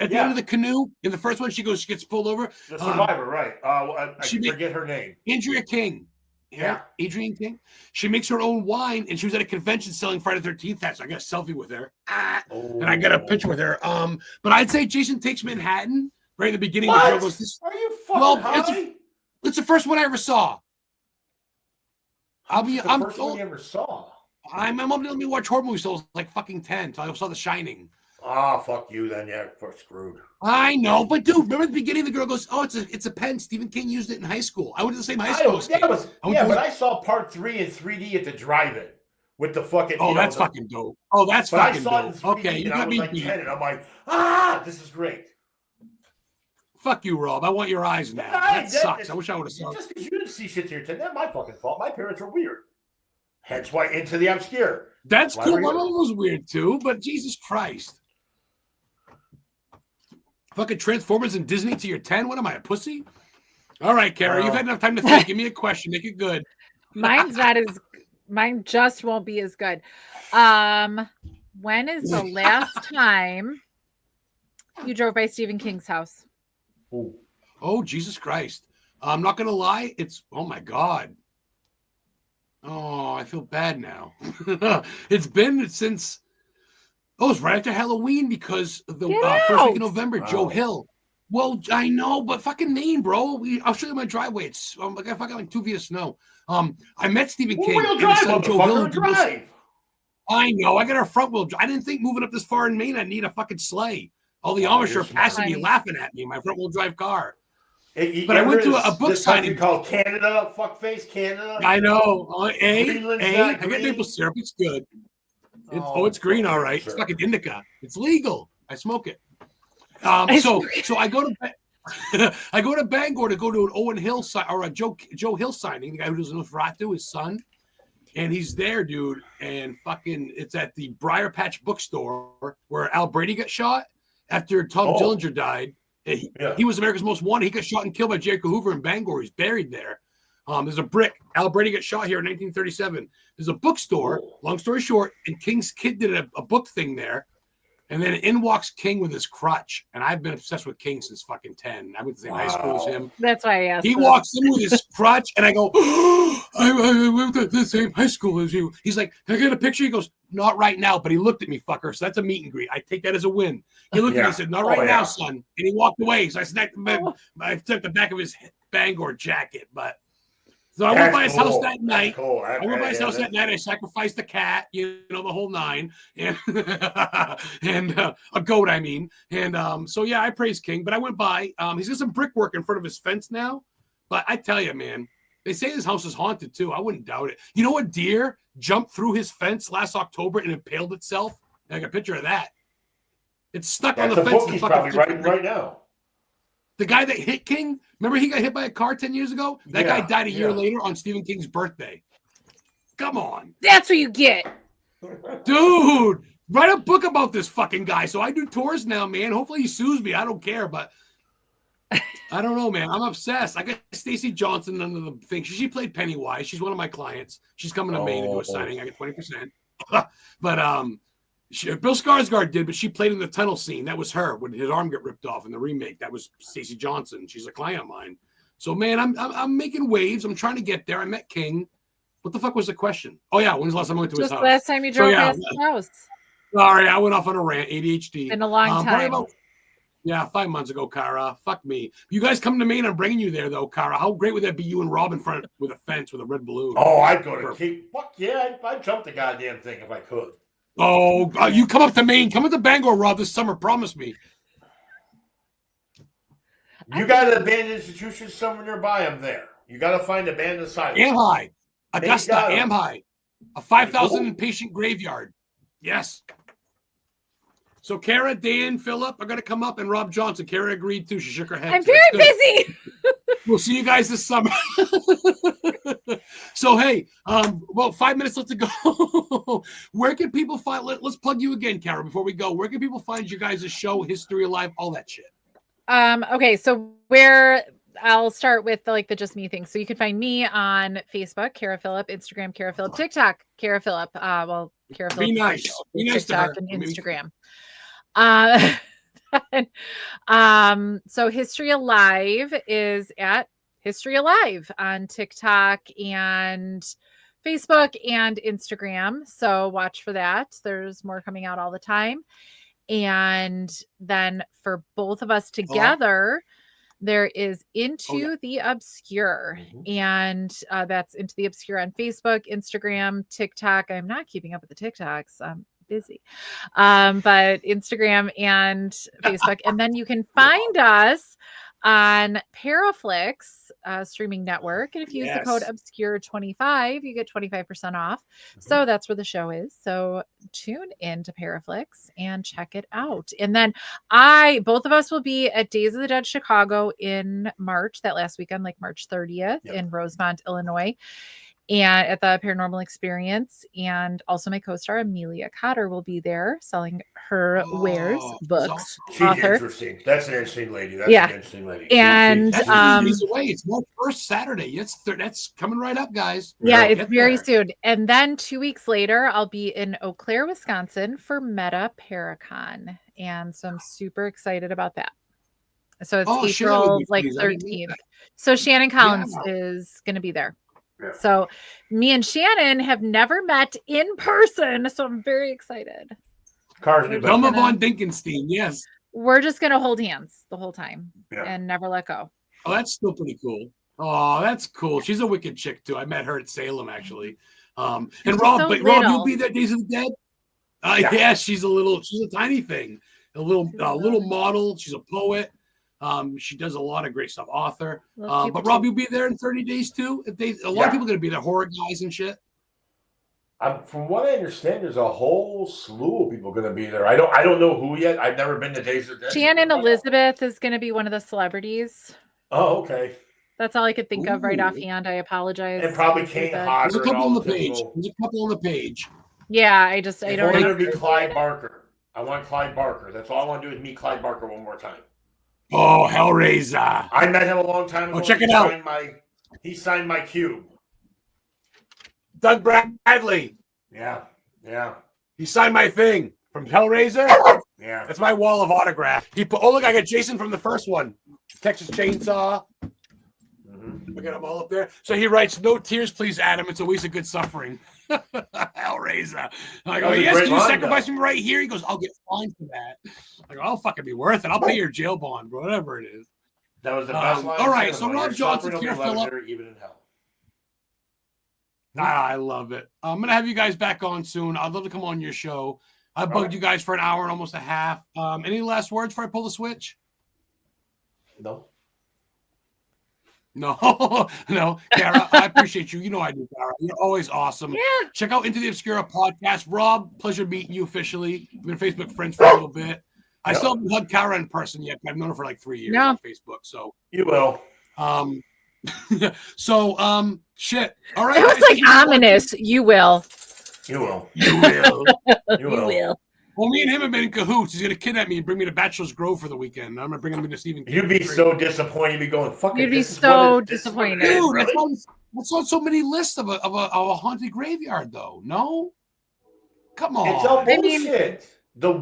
At the end of the canoe, in the first one, she gets pulled over. The survivor, right. I she forget her name. Andrea King. Yeah. Adrienne King. She makes her own wine, and she was at a convention selling Friday the 13th hats. So I got a selfie with her. And I got a picture with her. But I'd say Jason Takes Manhattan, right in the beginning. What? The girl goes, this, Are you fucking high? it's the first one I ever saw. The first one you ever saw. My mom didn't let me watch horror movies till I was like fucking 10. So I saw The Shining. Oh, fuck you then. Yeah, we're screwed. I know, but dude, remember at the beginning the girl goes, oh, it's a pen. Stephen King used it in high school. I went to the same high school. But I saw part 3 in 3D at the drive-in with the fucking. Oh, that's fucking dope. Oh, that's fucking dope. Okay, you got got me like beat. 10, and I'm like, this is great. Fuck you, Rob. I want your eyes now. That sucks. I wish I would have saw it. Just because you didn't see shit to your 10, that's my fucking fault. My parents are weird. Hence why Into the Obscure. That's cool. My mom was weird too, but Jesus Christ. Fucking Transformers and Disney to your 10? What am I, a pussy? All right, Kara, you've had enough time to think. Give me a question. Make it good. Mine just won't be as good. When is the last time you drove by Stephen King's house? Oh, Jesus Christ. I'm not going to lie. Oh my God. Oh, I feel bad now. It's been since, it's right after Halloween because the first week of November, Joe Hill. Well, I know, but fucking Maine, bro. I'll show you my driveway. It's like I fucking like 2 feet of snow. I met Stephen King. Wheel drive, Joe Hill. drive. I know. I got a front wheel drive. I didn't think moving up this far in Maine, I'd need a fucking sleigh. All the Amish are passing me, laughing at me in my front wheel drive car. But I went to a book signing called Canada. Fuckface Canada. I know. I got maple syrup. It's good. It's green, all right. It's fucking indica. It's legal. I smoke it. So I go to Bangor to go to an Owen Hill or a Joe Hill signing. The guy who does Nosferatu, his son, and he's there, dude. And fucking, it's at the Briar Patch bookstore where Al Brady got shot after Tom Dillinger died. He was America's Most Wanted. He got shot and killed by J. Edgar Hoover in Bangor. He's buried there. There's a brick. Al Brady got shot here in 1937. There's a bookstore. Long story short, and King's kid did a book thing there. And then in walks King with his crutch. And I've been obsessed with King since fucking 10. I went to the same high school as him. That's why I asked. He walks in with his crutch, and I go, I went to the same high school as you. He's like, can I get a picture? He goes, not right now. But he looked at me, fucker. So that's a meet and greet. I take that as a win. He looked at me and said, not right now, son. And he walked away. So I snapped I took the back of his Bangor jacket. But so I went by his house that night. I went by his house that night. I sacrificed the cat, the whole nine, and a goat, I mean. And so yeah, I praise King. But I went by. He's got some brickwork in front of his fence now. But I tell you, man, they say his house is haunted too. I wouldn't doubt it. You know what deer jumped through his fence last October and impaled itself? I got a picture of that. It's stuck on the fence. He's probably right now. The guy that hit King, remember he got hit by a car 10 years ago? That guy died a year later on Stephen King's birthday. Come on. That's what you get. Dude, write a book about this fucking guy. So I do tours now, man. Hopefully he sues me. I don't care, but I don't know, man. I'm obsessed. I got Stacey Johnson under the thing. She played Pennywise. She's one of my clients. She's coming to Maine to do a signing. I get 20%. But Bill Skarsgård did, but she played in the tunnel scene. That was her when his arm got ripped off in the remake. That was Stacey Johnson. She's a client of mine. So, man, I'm making waves. I'm trying to get there. I met King. What the fuck was the question? Oh, yeah. When's the last time I went to his house? Last time you drove past his house. Sorry, I went off on a rant. ADHD. In a long time. 5 months ago, Kara. Fuck me. You guys come to Maine. I'm bringing you there, though, Kara. How great would that be? You and Rob in front with a fence with a red balloon. Oh, I'd go to Cape. Fuck yeah, I'd jump the goddamn thing if I could. Oh, you come up to Maine. Come up to Bangor, Rob, this summer. Promise me. You got an abandoned institution somewhere nearby. I'm there. You got to find abandoned sites. Amhi. Augusta, Amhi. A 5,000 patient graveyard. Yes. So Kara, Dan, Phillip are going to come up, and Rob Johnson. Kara agreed too. She shook her head. I'm so very that's good. busy. We'll see you guys this summer. So, hey, well, 5 minutes left to go. Where can people find, let's plug you again, Kara, before we go. Where can people find you guys' show, History Alive, all that shit? Okay, so I'll start with the Just Me thing. So you can find me on Facebook, Kara Phillip, Instagram, Kara Phillip, TikTok, Kara Phillip. Kara Phillip. Be nice. Be nice to her. TikTok and Instagram. So History Alive is at History Alive on TikTok and Facebook and Instagram. So watch for that. There's more coming out all the time. And then for both of us together, there is Into the Obscure. And that's Into the Obscure on Facebook, Instagram, TikTok. I'm not keeping up with the TikToks. I'm busy. But Instagram and Facebook. And then you can find us on Paraflix streaming network. And if you use the code Obscure25, you get 25% off. So that's where the show is. So tune in to Paraflix and check it out. And then both of us will be at Days of the Dead Chicago in March, that last weekend, like March 30th in Rosemont, Illinois. And at the Paranormal Experience. And also my co-star Amelia Cotter will be there selling her wares, books. She's interesting. That's an interesting lady. That's an interesting lady. And that's 3 days away. It's my first Saturday. That's coming right up, guys. Yeah, it's very soon. And then 2 weeks later, I'll be in Eau Claire, Wisconsin for Meta Paracon. And so I'm super excited about that. So it's April 13th. So Shannon Collins is going to be there. Yeah. So me and Shannon have never met in person, so I'm very excited. Velma von Dinkenstein, yes. We're just going to hold hands the whole time and never let go. Oh, that's still pretty cool. Oh, that's cool. She's a wicked chick, too. I met her at Salem, actually. And Rob, Rob, you'll be there Days of the Dead? Yeah, she's a tiny thing. A little model. She's a poet. She does a lot of great stuff, author. But Rob, you'll be there in 30 days too. A lot of people are gonna be there, horror guys and shit. From what I understand, there's a whole slew of people gonna be there. I don't know who yet. I've never been to Days of the Dead. Shannon Elizabeth is gonna be one of the celebrities. Oh, okay. That's all I could think of right offhand. I apologize. And probably Kane Hodder. There's a couple on the page. There's a couple on the page. Yeah, I don't know. Be Clyde Barker. I want Clyde Barker. That's all I want to do is meet Clyde Barker one more time. Oh, Hellraiser. I met him a long time ago. Oh, check it out. He signed my cube. Doug Bradley. Yeah. He signed my thing from Hellraiser. Yeah. That's my wall of autograph. Look, I got Jason from the first one. Texas Chainsaw. Look at him all up there. So he writes, "No tears, please, Adam. It's a waste of good suffering." Hellraiser. I go, "Yes, can you sacrifice me right here?" He goes, "I'll get fined for that." I go, "I'll fucking be worth it. I'll pay your jail bond, whatever it is." That was the best line. All right, so Rob Johnson, here, even in hell. I love it. I'm gonna have you guys back on soon. I'd love to come on your show. I bugged you guys for an hour and almost a half. Any last words before I pull the switch? No, Kara, I appreciate you. You know I do, Kara. You're always awesome. Yeah. Check out Into the Obscura podcast. Rob, pleasure meeting you officially. We've been Facebook friends for a little bit. I still haven't hugged Kara in person yet. I've known her for like 3 years on Facebook. So you will. Shit. All right. It was like ominous. You will. You will. You will. You will. Well, me and him have been in cahoots. He's going to kidnap me and bring me to Bachelor's Grove for the weekend. I'm going to bring him to Stephen King. You'd be so disappointed. You'd be going, fucking. You'd be so disappointed. Dude, that's on so many lists of a haunted graveyard, though. No? Come on. It's all bullshit. The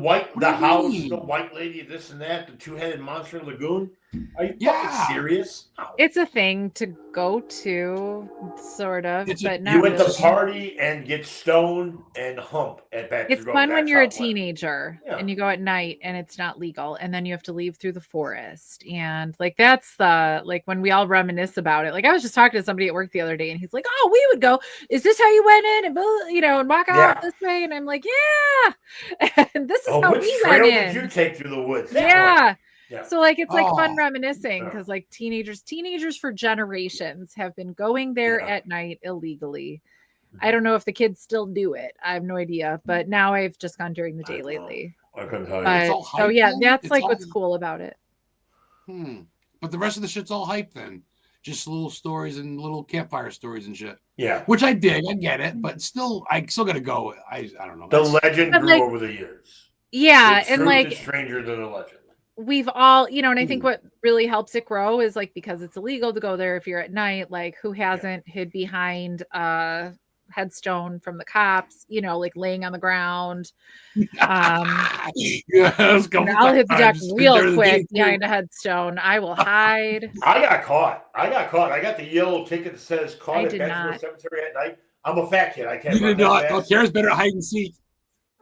house, the white lady, this and that, the two-headed monster lagoon. Are you fucking serious? No. It's a thing to go to, sort of, but not. You went to party and get stoned and hump at Bachelor's Grove. It's fun when you're a teenager and you go at night and it's not legal, and then you have to leave through the forest, and that's when we all reminisce about it. Like I was just talking to somebody at work the other day, and he's like, "Oh, we would go. Is this how you went in and and walk out this way?" And I'm like, "Yeah." And this is how we went in. Did you take through the woods? Yeah. So it's fun reminiscing because teenagers for generations have been going there at night illegally. I don't know if the kids still do it. I have no idea, but now I've just gone during the day lately. I couldn't tell you. But all so hype yeah, then? that's It's like all- what's cool about it. But the rest of the shit's all hype then. Just little stories and little campfire stories and shit. Yeah. Which I dig. I get it. But still, I still got to go. I don't know. The legend But, grew like, over the years. Yeah, The and truth like is stranger than a legend. we've all, and I think what really helps it grow is like because it's illegal to go there if you're at night, like who hasn't hid behind a headstone from the cops, like laying on the ground. Yeah, I'll hit the deck real quick behind a headstone. I will hide. I got caught. I got the yellow ticket that says caught I at did Bensville not. Cemetery at night. I'm a fat kid. I can't You run did that not. fast. Oh, Kara's better at hide and seek.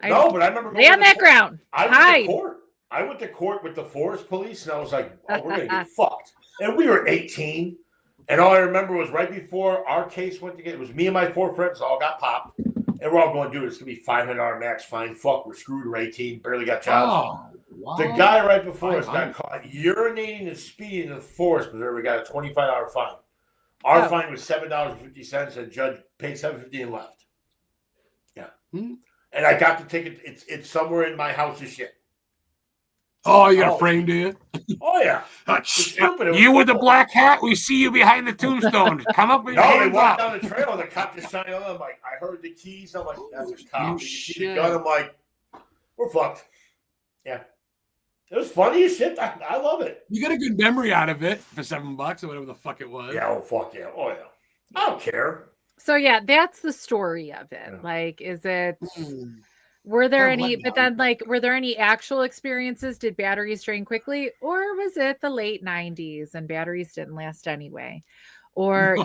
No, but I remember Lay on that ground. I went Hide. to court. I went to court with the forest police, and I was like, "Oh, we're gonna get fucked." And we were 18, and all I remember was right before our case went to get. It was me and my 4 friends all got popped, and we're all going, "Dude, it's gonna be $500 max fine. Fuck, we're screwed. We're 18, barely got jobs." Oh, wow. The guy right before us got 500. caught urinating and speeding in the forest preserve. We got a $25 fine. Our fine was $7.50, and the judge paid $7.50 and left. Yeah, and I got the ticket. It's somewhere in my house of shit. Oh, you got a frame, do you? Oh yeah. Stupid. You with the black hat? We see you behind the tombstone. Come up with your No, they hands walked up. down the trail and the cop just shining on them. I'm like, I heard the keys. I'm like, that's a cop. You You see the shit. gun. I'm like, we're fucked. Yeah. It was funny as shit. I love it. You got a good memory out of it for $7 or whatever the fuck it was. Yeah, oh fuck yeah. Oh yeah. I don't care. So yeah, that's the story of it. Yeah. Like, is it? Were there Kind of any? let But down. then, like, were there any actual experiences? Did batteries drain quickly, or was it the late '90s and batteries didn't last anyway? Or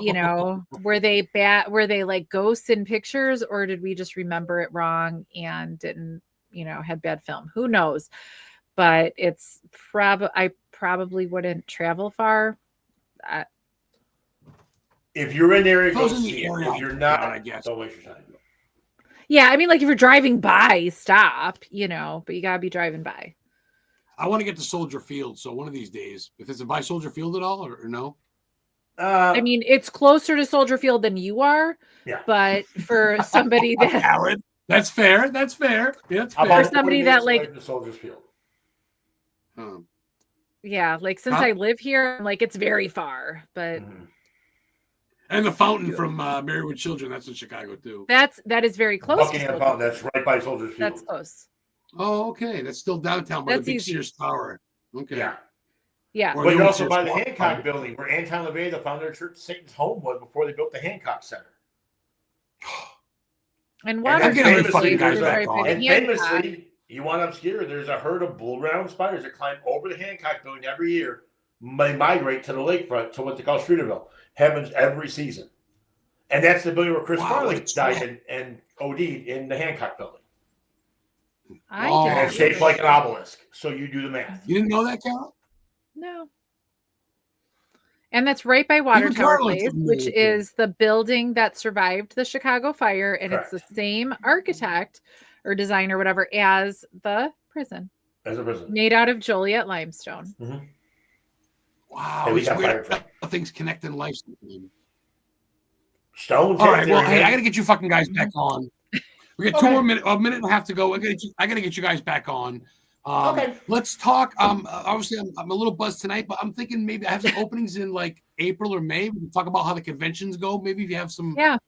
were they Were they like ghosts in pictures, or did we just remember it wrong and didn't? Had bad film. Who knows? But it's I probably wouldn't travel far. If you're in the area, If I go was in the see it. area, If you're not, I guess. don't waste your time. Yeah, I mean, like if you're driving by, stop. But you gotta be driving by. I want to get to Soldier Field, so one of these days, if it's by Soldier Field at all, or no? I mean, it's closer to Soldier Field than you are. Yeah. But for somebody that Valid. That's fair. That's fair. Yeah, that's How fair. about somebody 40 that, minutes away like- from the Soldiers Field? yeah, like since Huh? I live here, I'm like it's very far. But And the fountain from Married with Children, that's in Chicago too. that is very close. to Buckingham Soldier Fountain. Field. That's right by Soldiers Field. That's close. Oh, okay. That's still downtown by That's the big easy. Sears Tower. Okay. Yeah. Yeah. Or But the you're old also Sears by the Tower. Hancock building, where Anton LaVey, the founder of Church Satan's home, was before they built the Hancock Center. And And water I'm getting famously, the fucking guys there's back a- on. And famously, you want obscure, there's a herd of bull-round spiders that climb over the Hancock building every year. They migrate to the lakefront to what they call Streeterville. Happens every season. And that's the building where Chris Wow, Farley it's died and OD'd in the Hancock building. I Oh. And didn't it's shaped either. like an obelisk. So you do the math. You didn't know that, Carol? No. And that's right by Water Even Tower Carlin Place, didn't know which that. is the building that survived the Chicago fire. And it's Correct. the same architect or designer, whatever, as the prison, As a prison. made out of Joliet limestone. Wow. And we It's got weird fired how things connect in life. Stones. All right. Well, hey, I got to get you fucking guys back on. We got Okay. a minute and a half to go. I got to get you guys back on. Okay. Let's talk. Obviously, I'm a little buzzed tonight, but I'm thinking maybe I have some openings in like April or May. We can talk about how the conventions go. Maybe if you have some. Yeah. You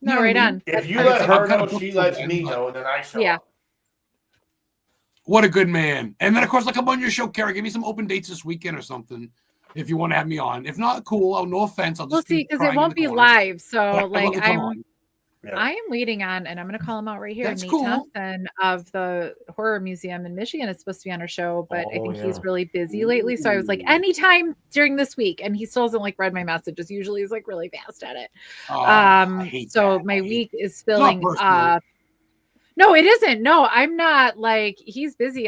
No, know what I right mean? on. If you I let guess her I'm kinda know, she booked lets for me them, know, and then I show Yeah. up. What a good man. And then, of course, I'll come on your show, Kara. Give me some open dates this weekend or something if you want to have me on. If not, cool. Oh, no offense. I'll just We'll see, be because crying it in won't the be corner. live. But So, I'd love like, to come on. Yeah. I am waiting on, and I'm going to call him out right here. That's Nate cool. Thompson of the Horror Museum in Michigan is supposed to be on our show, but I Oh, think he's yeah. really busy lately. So I was like, Ooh. anytime during this week, and he still hasn't like read my messages. Usually he's like really fast at it. Oh, I hate So that. my I hate week is Not filling personal. up. No, it isn't. No, I'm not like he's busy.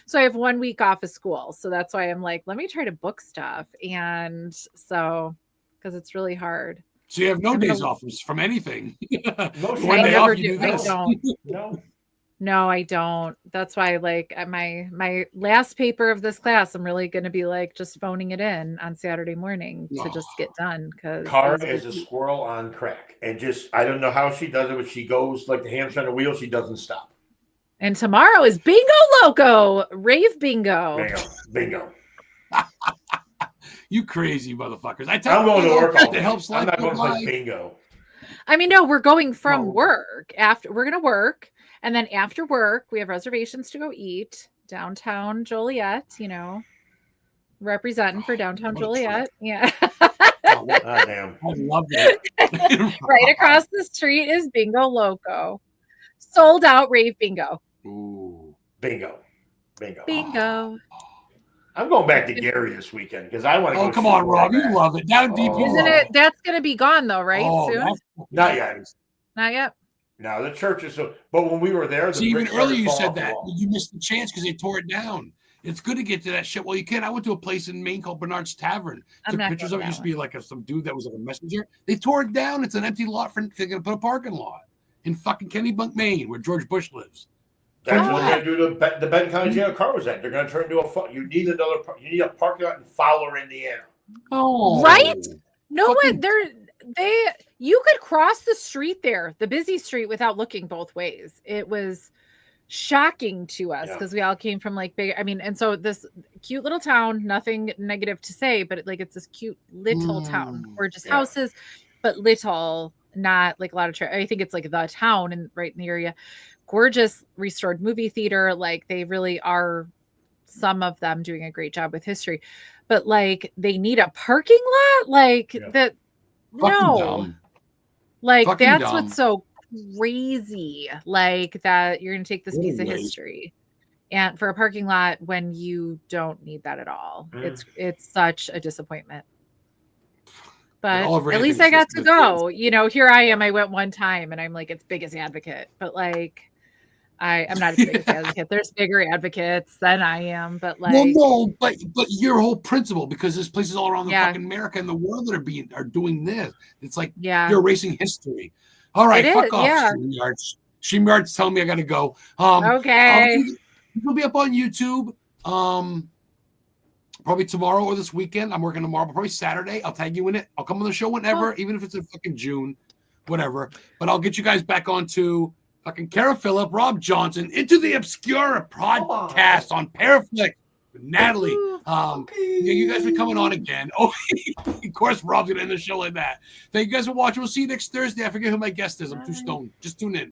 So I have 1 week off of school. So that's why I'm like, let me try to book stuff. And so because it's really hard. So you have no I'm days gonna- off from anything. No, One I day never off, you do I this. don't. No. No, I don't. That's why, like, at my last paper of this class, I'm really going to be like just phoning it in on Saturday morning to just get done. Because Cara is a squirrel on crack, and just I don't know how she does it, but she goes like the hamster on the wheel. She doesn't stop. And tomorrow is Bingo Loco, rave bingo. Bingo. You crazy motherfuckers. I'm going to work all It day. helps I'm life not going to go play by. bingo. I mean, no, we're going from Oh. work. We're going to work. And then after work, we have reservations to go eat downtown Joliet, representing for downtown what a Joliet. Yeah. Oh, Ah, damn. I love it. Right across the street is Bingo Loco. Sold out rave bingo. Ooh. Bingo. Bingo. I'm going back to Gary this weekend because I want to go. Oh, come see on, where Rob. I'm You at. love it. Down deep, you Oh. Isn't love it? That's going to be gone though, right? Oh, Soon? that's- Not yet. Not yet. No, the church is so. But when we were there, the See, even bricks started earlier you falling said off the that. wall. You missed the chance because they tore it down. It's good to get to that shit while you can. I went to a place in Maine called Bernard's Tavern. I'm Took not pictures going of it. to Used to that be like some dude that was like a messenger. They tore it down. It's an empty lot for they're gonna put a parking lot in fucking Kennebunk, Maine, where George Bush lives. That's Oh. what they're going to do to the Benton County Jail car was at. They're going to turn into you need you need a parking lot in Fowler, Indiana. Oh, Right? No Fucking- one you could cross the street there, the busy street, without looking both ways. It was shocking to us Yeah. because we all came from like big, and so this cute little town, nothing negative to say, but it's this cute little town, gorgeous Yeah. houses, but little, not like a lot of I think it's like the town and right in the area. Gorgeous restored movie theater. Like they really are, some of them doing a great job with history, but like they need a parking lot like Yeah. that. Fucking No, dumb. like Fucking that's dumb. what's so crazy. Like that you're going to take this What a piece of waste. history and for a parking lot when you don't need that at all. It's such a disappointment. But Oliver at least Anthony's I got just to good go. Here I am. I went one time and I'm like its biggest advocate. But like I'm not as big as advocate. There's bigger advocates than I am. But like Well, no, but your whole principle, because there's places all around the Yeah. fucking America and the world that are doing this. It's like yeah. you're erasing history. All right, It fuck is, off, yeah. StreamYards. StreamYards telling me I gotta go. Okay. It'll be up on YouTube. Probably tomorrow or this weekend. I'm working tomorrow, but probably Saturday. I'll tag you in it. I'll come on the show whenever, even if it's in fucking June, whatever. But I'll get you guys back onto fucking Kara Phillip, Rob Johnson, Into the Obscura podcast on Paraflix with Natalie. Yeah, you guys are coming on again. Oh, of course, Rob's gonna end the show like that. Thank you guys for watching. We'll see you next Thursday. I forget who my guest is. I'm too stoned. Just tune in.